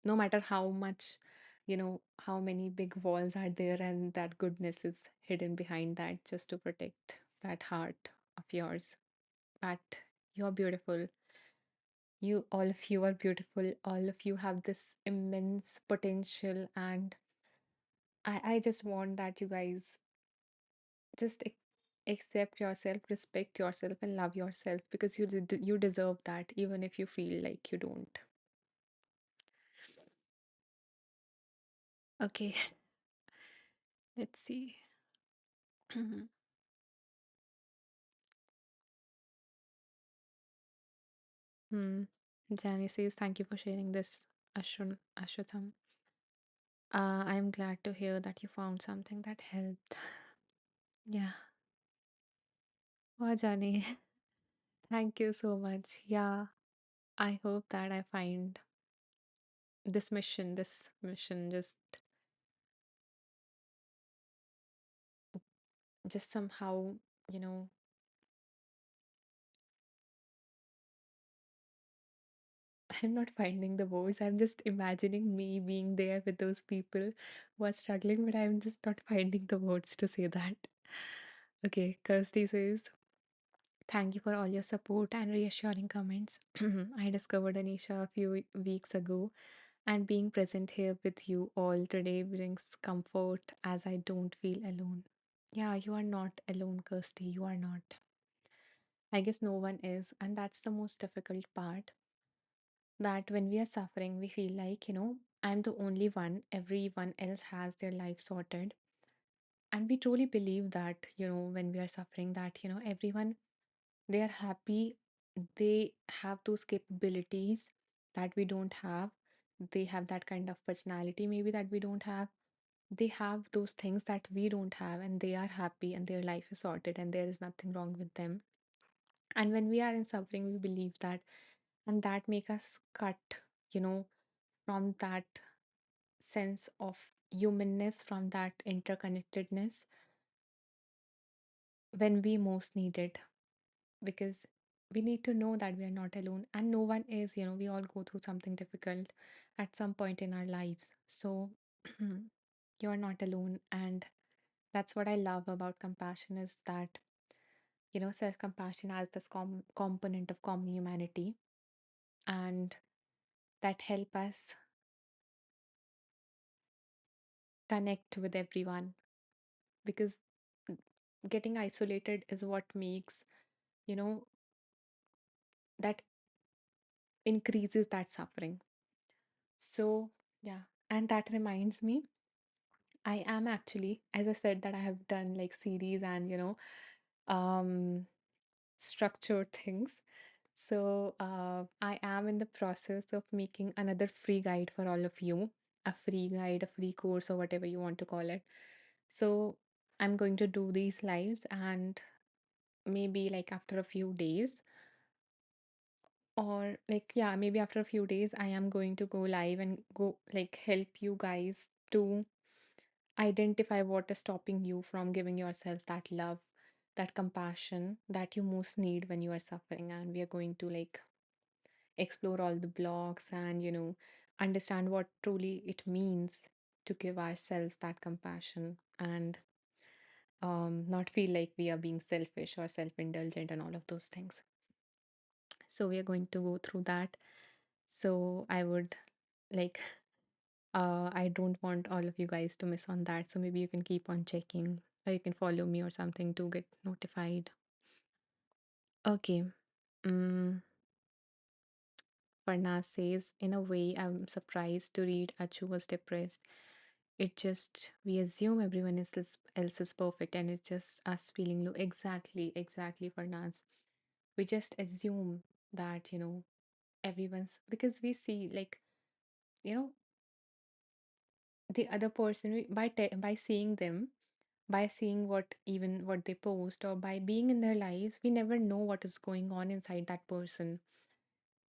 no matter how much, how many big walls are there, and that goodness is hidden behind that just to protect that heart of yours. But you're beautiful. All of you are beautiful. All of you have this immense potential, and I just want that you guys just accept yourself, respect yourself, and love yourself because you deserve that, even if you feel like you don't. Okay, let's see. Hmm. Jani says, thank you for sharing this, Ashwatham. I'm glad to hear that you found something that helped. Yeah. Oh, Jani, thank you so much. Yeah, I hope that I find this mission just somehow, you know, I'm not finding the words. I'm just imagining me being there with those people who are struggling, but I'm just not finding the words to say that. Okay, Kirsty says, thank you for all your support and reassuring comments. I discovered Anisha a few weeks ago, and being present here with you all today brings comfort as I don't feel alone. Yeah, you are not alone, Kirsty. You are not. I guess no one is, and that's the most difficult part, that when we are suffering, we feel like, I'm the only one, everyone else has their life sorted. And we truly believe that, when we are suffering, that, everyone, they are happy, they have those capabilities that we don't have. They have that kind of personality, maybe that we don't have. They have those things that we don't have, and they are happy, and their life is sorted, and there is nothing wrong with them. And when we are in suffering, we believe that, and that make us cut, you know, from that sense of humanness, from that interconnectedness. when we most need it, because we need to know that we are not alone and no one is, we all go through something difficult at some point in our lives. So you are not alone. And that's what I love about compassion is that, self compassion has this component of common humanity and that help us connect with everyone, because getting isolated is what makes, you know, that increases that suffering. So, yeah. And that reminds me, I am actually, as I said, that I have done like series and, um, structured things. So, I am in the process of making another free guide for all of you, a free guide, a free course, or whatever you want to call it. So, I'm going to do these lives, and maybe like after a few days, or like, yeah, maybe after a few days, I am going to go live and go like help you guys to identify what is stopping you from giving yourself that love, that compassion that you most need when you are suffering. And we are going to like explore all the blocks and, understand what truly it means to give ourselves that compassion and not feel like we are being selfish or self indulgent and all of those things. So, we are going to go through that. So, I would like, I don't want all of you guys to miss on that. So maybe you can keep on checking or you can follow me or something to get notified. Okay. Mm, Farnaz says, in a way, I'm surprised to read Achu was depressed. It just, we assume everyone else is perfect and it's just us feeling low. Exactly, exactly, Farnaz. We just assume that, everyone's, because we see like, you know, the other person, by seeing them, by seeing what they post or by being in their lives, we never know what is going on inside that person.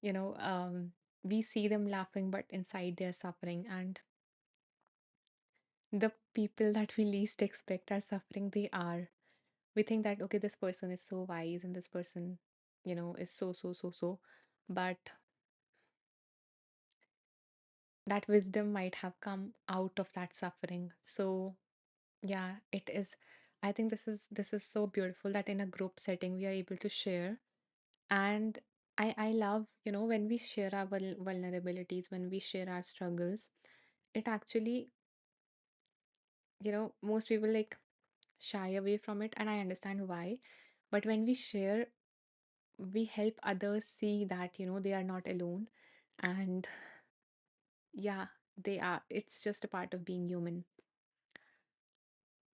You know, we see them laughing, but inside they're suffering. And the people that we least expect are suffering, they are. We think that, okay, this person is so wise and this person, is so, so, so, so. But that wisdom might have come out of that suffering. So, yeah, it is. I think this is so beautiful that in a group setting we are able to share. And I love, when we share our vulnerabilities, when we share our struggles, it actually, most people like shy away from it, and I understand why. But when we share, we help others see that, they are not alone. And yeah, they are. It's just a part of being human.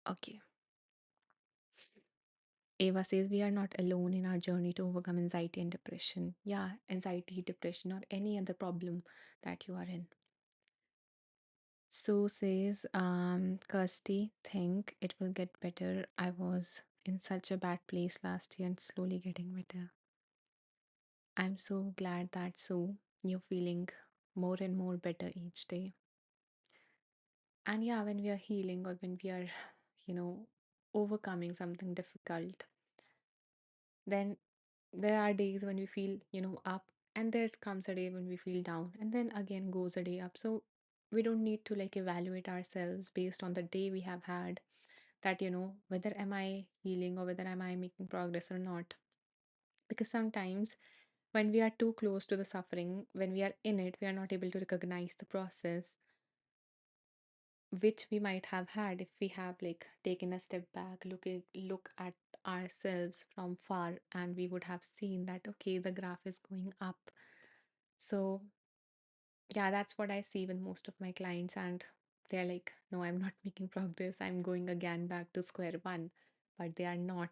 Okay. Ava says we are not alone in our journey to overcome anxiety and depression. Yeah, anxiety, depression, or any other problem that you are in. Sue says, Kirsty, think it will get better. I was in such a bad place last year and slowly getting better. I'm so glad that Sue, you're feeling more and more better each day. And yeah, when we are healing or when we are, you know, overcoming something difficult, then there are days when we feel, up, and there comes a day when we feel down, and then again goes a day up. So we don't need to like evaluate ourselves based on the day we have had, that, whether am I healing or whether am I making progress or not. Because sometimes when we are too close to the suffering, when we are in it, we are not able to recognize the process which we might have had if we have like taken a step back, look at ourselves from far, and we would have seen that okay, the graph is going up. So yeah, that's what I see with most of my clients, and they're like, no, I'm not making progress, I'm going again back to square one, but they are not.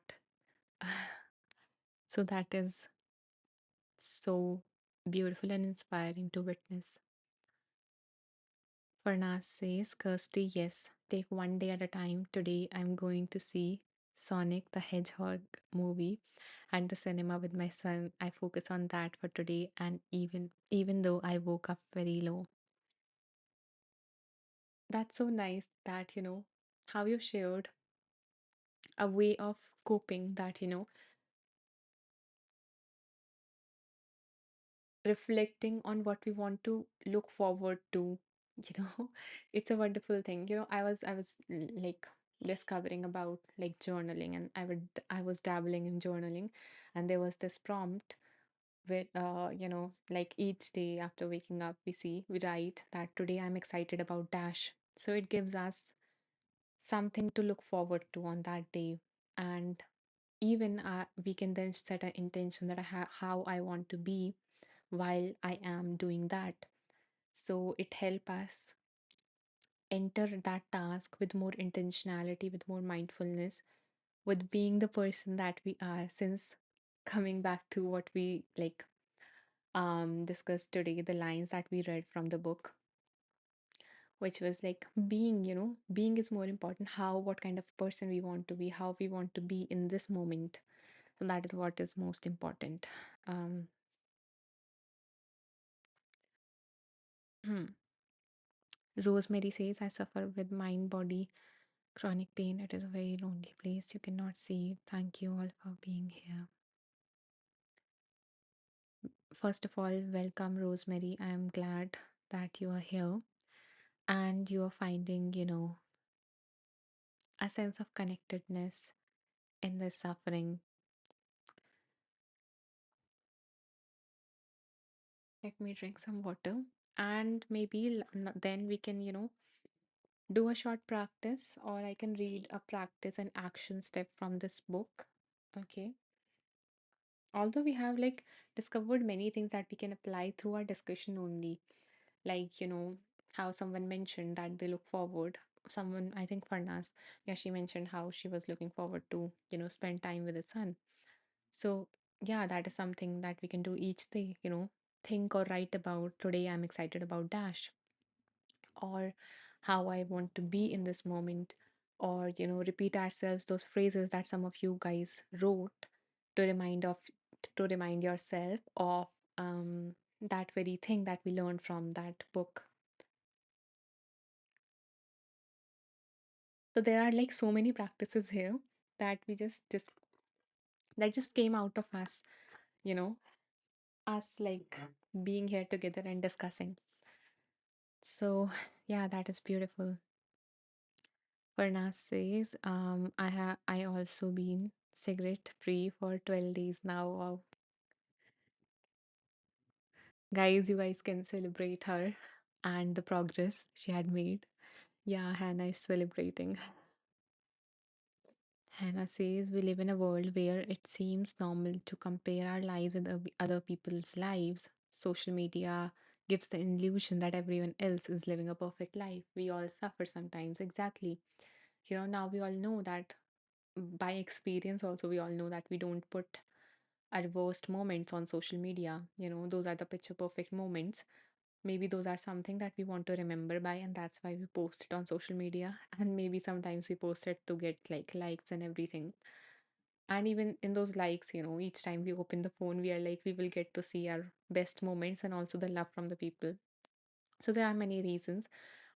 So that is so beautiful and inspiring to witness. Farnas says, Kirsty, yes, take one day at a time. Today I'm going to see Sonic the Hedgehog movie at the cinema with my son. I focus on that for today, and even though I woke up very low. That's so nice that, how you shared a way of coping, that, reflecting on what we want to look forward to, you know, it's a wonderful thing. Like discovering about like journaling, and I was dabbling in journaling, and there was this prompt with like each day after waking up we write that today I'm excited about dash. So it gives us something to look forward to on that day. And even we can then set an intention that how I want to be while I am doing that. So it help us enter that task with more intentionality, with more mindfulness, with being the person that we are. Since coming back to what we like discussed today, the lines that we read from the book, which was like being, being is more important. How, what kind of person we want to be, how we want to be in this moment. So that is what is most important. Um, Rosemary says, I suffer with mind body chronic pain. It is a very lonely place. You cannot see it. Thank you all for being here. First of all, welcome, Rosemary. I am glad that you are here and you are finding, a sense of connectedness in this suffering. Let me drink some water, and maybe then we can, do a short practice, or I can read a practice and action step from this book. Okay. Although we have like discovered many things that we can apply through our discussion only, like, how someone mentioned that they look forward. Someone, I think Farnas, yeah, she mentioned how she was looking forward to, spend time with the son. So, yeah, that is something that we can do each day, think or write about today I'm excited about dash, or how I want to be in this moment, or repeat ourselves those phrases that some of you guys wrote to remind yourself of that very thing that we learned from that book. So there are like so many practices here that we just that just came out of us, you know, us like being here together and discussing. So yeah, that is beautiful. Parnas says, I also been cigarette free for 12 days now. Wow. Guys, you guys can celebrate her and the progress she had made. Yeah, Hannah is celebrating. Hannah says, we live in a world where it seems normal to compare our lives with other people's lives. Social media gives the illusion that everyone else is living a perfect life. We all suffer sometimes. Exactly. Now we all know that by experience, also, we all know that we don't put our worst moments on social media. Those are the picture perfect moments. Maybe those are something that we want to remember by, and that's why we post it on social media. And maybe sometimes we post it to get like likes and everything. And even in those likes, each time we open the phone, we are like, we will get to see our best moments and also the love from the people. So there are many reasons.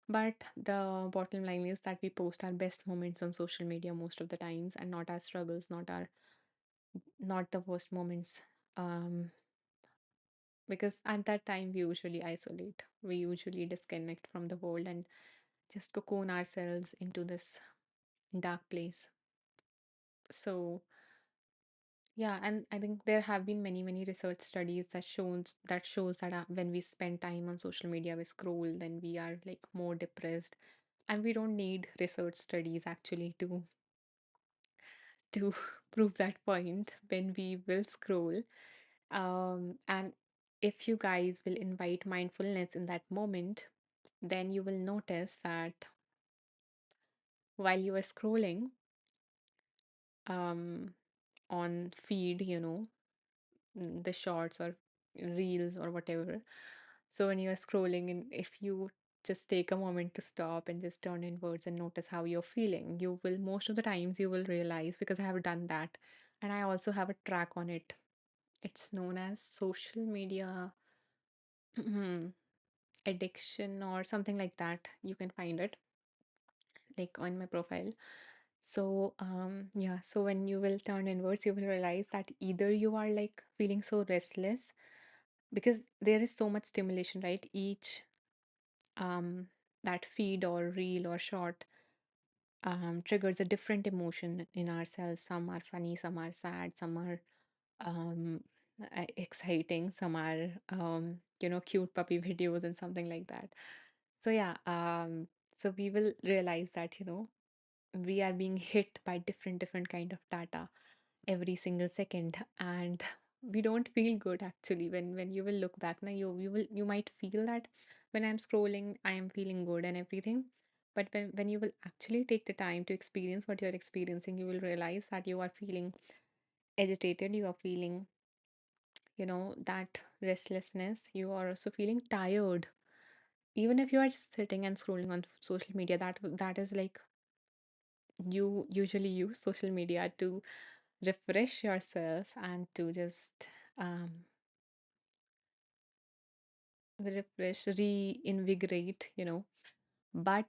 But the bottom line is that we post our best moments on social media most of the times, and not our struggles, not the worst moments. Um, because at that time we usually isolate, we usually disconnect from the world and just cocoon ourselves into this dark place. So yeah, and I think there have been many research studies that shows that when we spend time on social media, we scroll, then we are like more depressed. And we don't need research studies actually to prove that point. When we will scroll, and if you guys will invite mindfulness in that moment, then you will notice that while you are scrolling um on feed, the shorts or reels or whatever. So when you are scrolling, and if you just take a moment to stop and just turn inwards and notice how you're feeling, you will, most of the times you will realize, because I have done that, and I also have a track on it. It's known as social media addiction or something like that. You can find it like on my profile. Yeah, so when you will turn inwards, you will realize that either you are like feeling so restless because there is so much stimulation, right? Each um that feed or reel or short triggers a different emotion in ourselves. Some are funny, some are sad, some are um exciting, some are cute puppy videos and something like that. So yeah, so we will realize that we are being hit by different kind of data every single second, and we don't feel good actually. When you will look back now, you might feel that when I'm scrolling I am feeling good and everything, but when you will actually take the time to experience what you're experiencing, you will realize that you are feeling agitated, you are feeling that restlessness, you are also feeling tired. Even if you are just sitting and scrolling on social media, that is like you usually use social media to refresh yourself and to just refresh, reinvigorate, But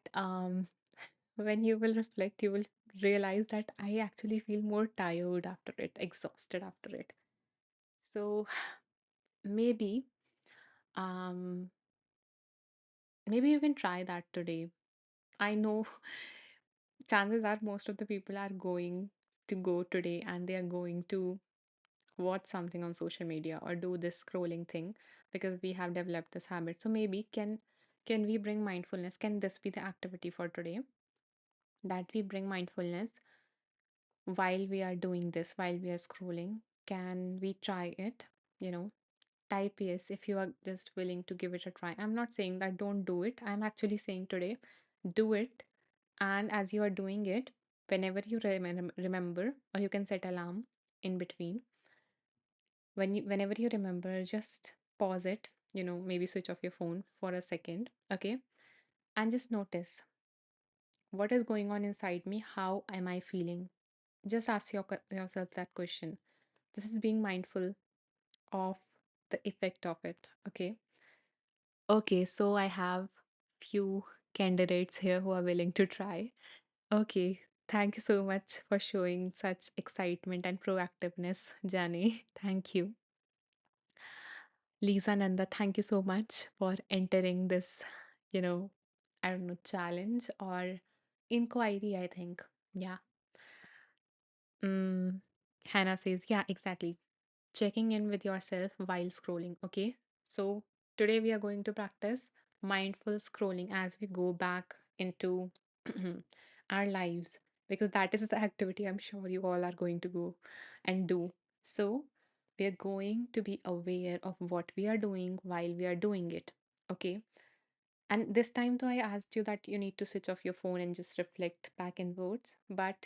when you will reflect, you will realize that I actually feel more tired after it, exhausted after it. So maybe, um, maybe you can try that today. I know chances are most of the people are going to go today and they are going to watch something on social media or do this scrolling thing because we have developed this habit. So maybe can we bring mindfulness? Can this be the activity for today? That we bring mindfulness while we are doing this, while we are scrolling. Can we try it? You know, type yes if you are just willing to give it a try. I'm not saying that don't do it. I'm actually saying today, do it. And as you are doing it, whenever you remember, or you can set alarm in between, whenever you remember, just pause it, maybe switch off your phone for a second, okay? And just notice what is going on inside me, how am I feeling? Just ask yourself that question. This is being mindful of the effect of it, okay? Okay, so I have few candidates here who are willing to try. Okay, thank you so much for showing such excitement and proactiveness, Jani. Thank you. Lisa Nanda, thank you so much for entering this, you know, I don't know, challenge or inquiry, I think. Yeah. Mm, Hannah says, yeah, exactly. Checking in with yourself while scrolling. Okay. So today we are going to practice mindful scrolling as we go back into our lives because that is the activity I'm sure you all are going to go and do. So we are going to be aware of what we are doing while we are doing it. Okay. And this time, though, I asked you that you need to switch off your phone and just reflect back inwards. But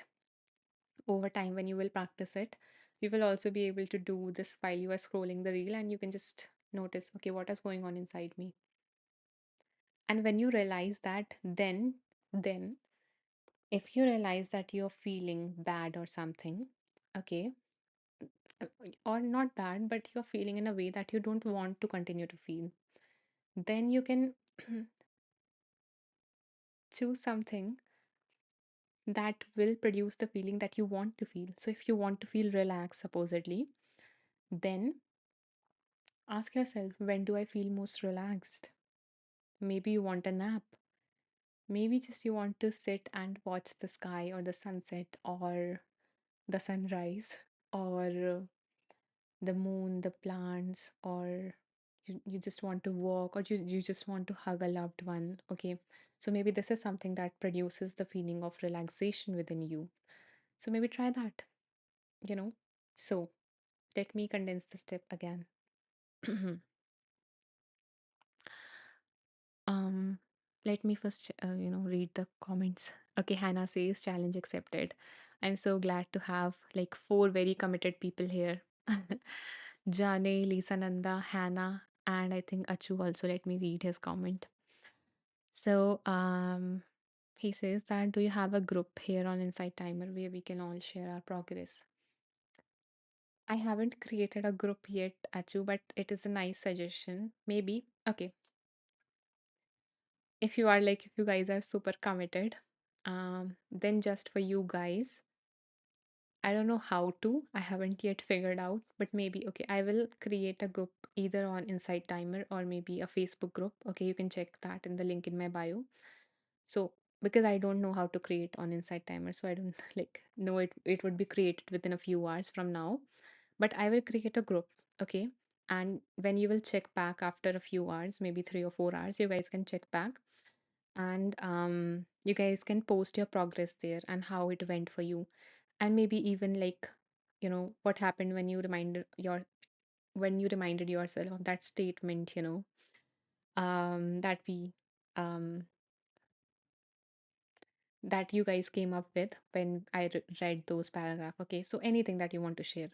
over time, when you will practice it, you will also be able to do this while you are scrolling the reel and you can just notice, okay, what is going on inside me? And when you realize that, then if you realize that you're feeling bad or something, okay, or not bad, but you're feeling in a way that you don't want to continue to feel, then you can choose something that will produce the feeling that you want to feel. So if you want to feel relaxed, supposedly, then ask yourself, when do I feel most relaxed? Maybe you want a nap. Maybe just you want to sit and watch the sky or the sunset or the sunrise or the moon, the plants, or you just want to walk or you just want to hug a loved one. Okay. So maybe this is something that produces the feeling of relaxation within you. So maybe try that, you know. So let me condense the step again. Um, Let me first, read the comments. Okay, Hannah says challenge accepted. I'm so glad to have like four very committed people here. Jane, Lisa Nanda, Hannah, and I think Achu also. Let me read his comment. So, he says that do you have a group here on Insight Timer where we can all share our progress? I haven't created a group yet, Achu, but it is a nice suggestion. Maybe. Okay. If you guys are super committed, Then just for you guys, I don't know how to. I haven't yet figured out, but maybe okay, I will create a group either on Insight Timer or maybe a Facebook group. Okay, you can check that in the link in my bio. So because I don't know how to create on Insight Timer, so I don't like know it would be created within a few hours from now. But I will create a group, okay? And when you will check back after a few hours, maybe 3 or 4 hours, you guys can check back and you guys can post your progress there and how it went for you, and maybe even like what happened when you reminded yourself of that statement, that we um that you guys came up with when read those paragraph. Okay, so anything that you want to share,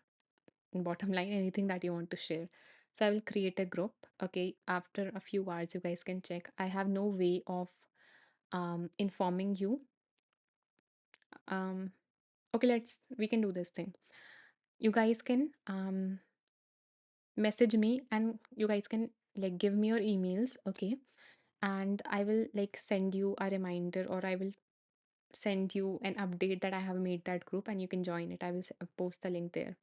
bottom line, anything that you want to share. So I will create a group. Okay, after a few hours you guys can check. I have no way of informing you. um okay, we can do this thing. You guys can message me and you guys can like give me your emails, okay? And I will like send you a reminder, or I will send you an update that I have made that group and you can join it. I will post the link there.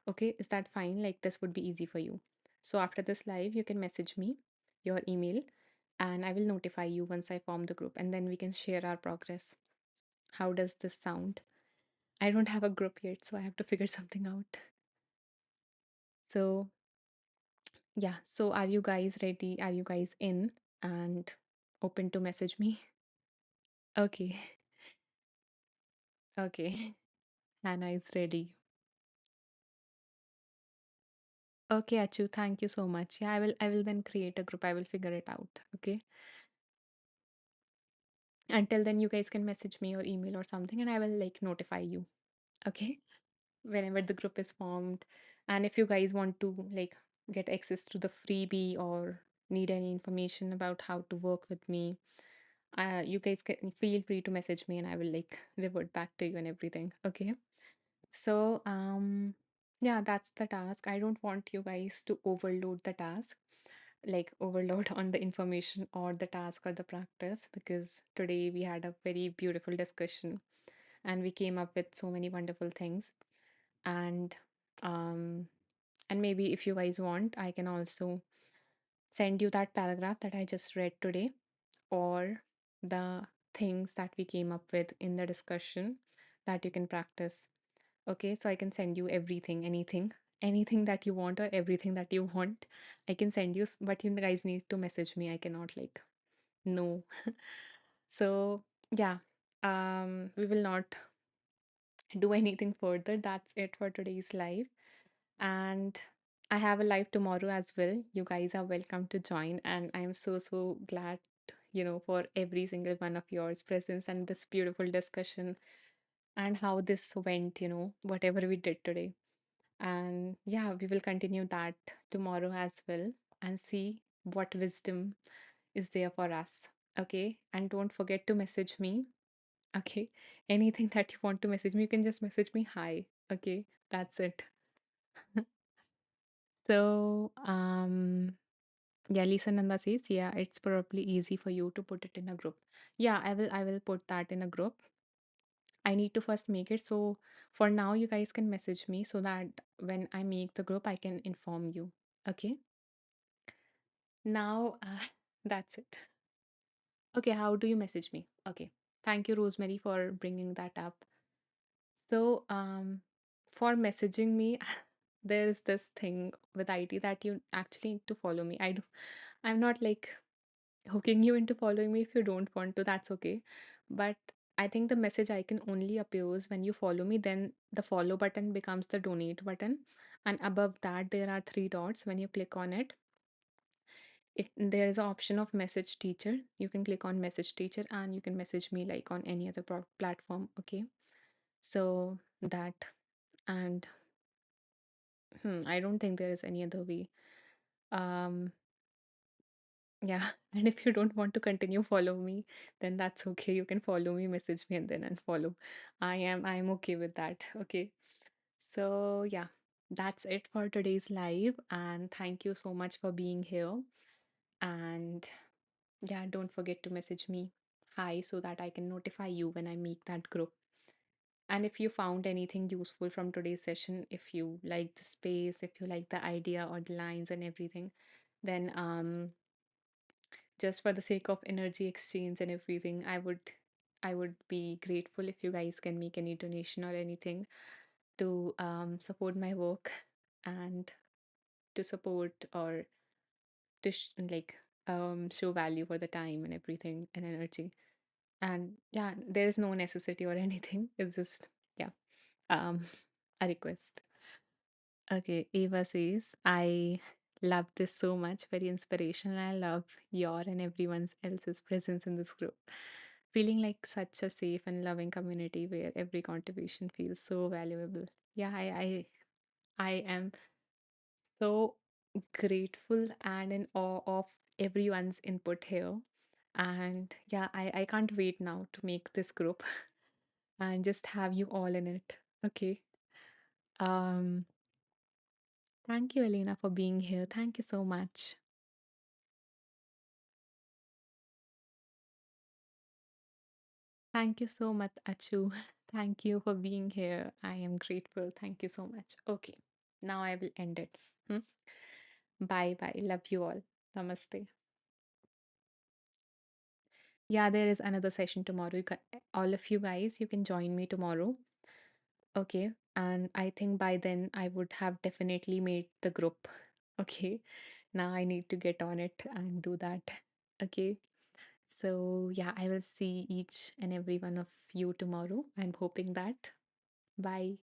Okay, is that fine? Like this would be easy for you. So after this live, you can message me your email and I will notify you once I form the group, and then we can share our progress. How does this sound? I don't have a group yet, so I have to figure something out. So yeah, so are you guys ready? Are you guys in and open to message me? Okay, okay. Hannah is ready. Okay, Achu, thank you so much. Yeah, I will then create a group. I will figure it out. Okay. Until then, you guys can message me or email or something and I will like notify you. Okay. Whenever the group is formed. And if you guys want to like get access to the freebie or need any information about how to work with me, you guys can feel free to message me and I will like revert back to you and everything. Okay. So, yeah, that's the task. I don't want you guys to overload the task, like overload on the information or the task or the practice, because today we had a very beautiful discussion and we came up with so many wonderful things. And, um, and maybe if you guys want, I can also send you that paragraph that I just read today, or the things that we came up with in the discussion that you can practice. Okay, so I can send you everything, anything that you want or everything that you want. I can send you, but you guys need to message me. I cannot like no. So yeah, we will not do anything further. That's it for today's live, and I have a live tomorrow as well. You guys are welcome to join, and I am so glad, for every single one of yours presence and this beautiful discussion and how this went. Whatever we did today. And yeah, we will continue that tomorrow as well and see what wisdom is there for us. Okay. And don't forget to message me. Okay. Anything that you want to message me, you can just message me hi. Okay. That's it. So, yeah, Lisa Nanda says, yeah, it's probably easy for you to put it in a group. Yeah, I will put that in a group. I need to first make it. So for now, you guys can message me so that when I make the group, I can inform you. Okay. Now, that's it. Okay. How do you message me? Okay. Thank you, Rosemary, for bringing that up. So, for messaging me, there is this thing with IT that you actually need to follow me. I'm not like hooking you into following me. If you don't want to, that's okay. But I think the message icon only appears when you follow me, then the follow button becomes the donate button. And above that, there are three dots. When you click on it, there is an option of message teacher. You can click on message teacher and you can message me like on any other platform. Okay. So that, and I don't think there is any other way. Um, Yeah, and if you don't want to continue follow me, then that's okay. You can follow me, message me, and then unfollow. I'm okay with that. Okay. So yeah, that's it for today's live, and thank you so much for being here. And yeah, don't forget to message me. hi so that I can notify you when I make that group. And if you found anything useful from today's session, if you like the space, if you like the idea or the lines and everything, then just for the sake of energy exchange and everything, I would be grateful if you guys can make any donation or anything to support my work and to support or to show value for the time and everything and energy. And yeah, there's no necessity or anything. It's just yeah, um, a request. Okay, Eva says, I love this so much, very inspirational. I love your and everyone else's presence in this group. Feeling like such a safe and loving community where every contribution feels so valuable. Yeah, I am so grateful and in awe of everyone's input here. And yeah, I can't wait now to make this group and just have you all in it. Okay. Um, Thank you, Elena, for being here. Thank you so much. Thank you so much, Achu. Thank you for being here. I am grateful. Thank you so much. Okay, now I will end it. Hmm? Bye bye. Love you all. Namaste. Yeah, there is another session tomorrow. All of you guys, you can join me tomorrow. Okay. And I think by then I would have definitely made the group. Okay. Now I need to get on it and do that. Okay. So, yeah, I will see each and every one of you tomorrow. I'm hoping that. Bye.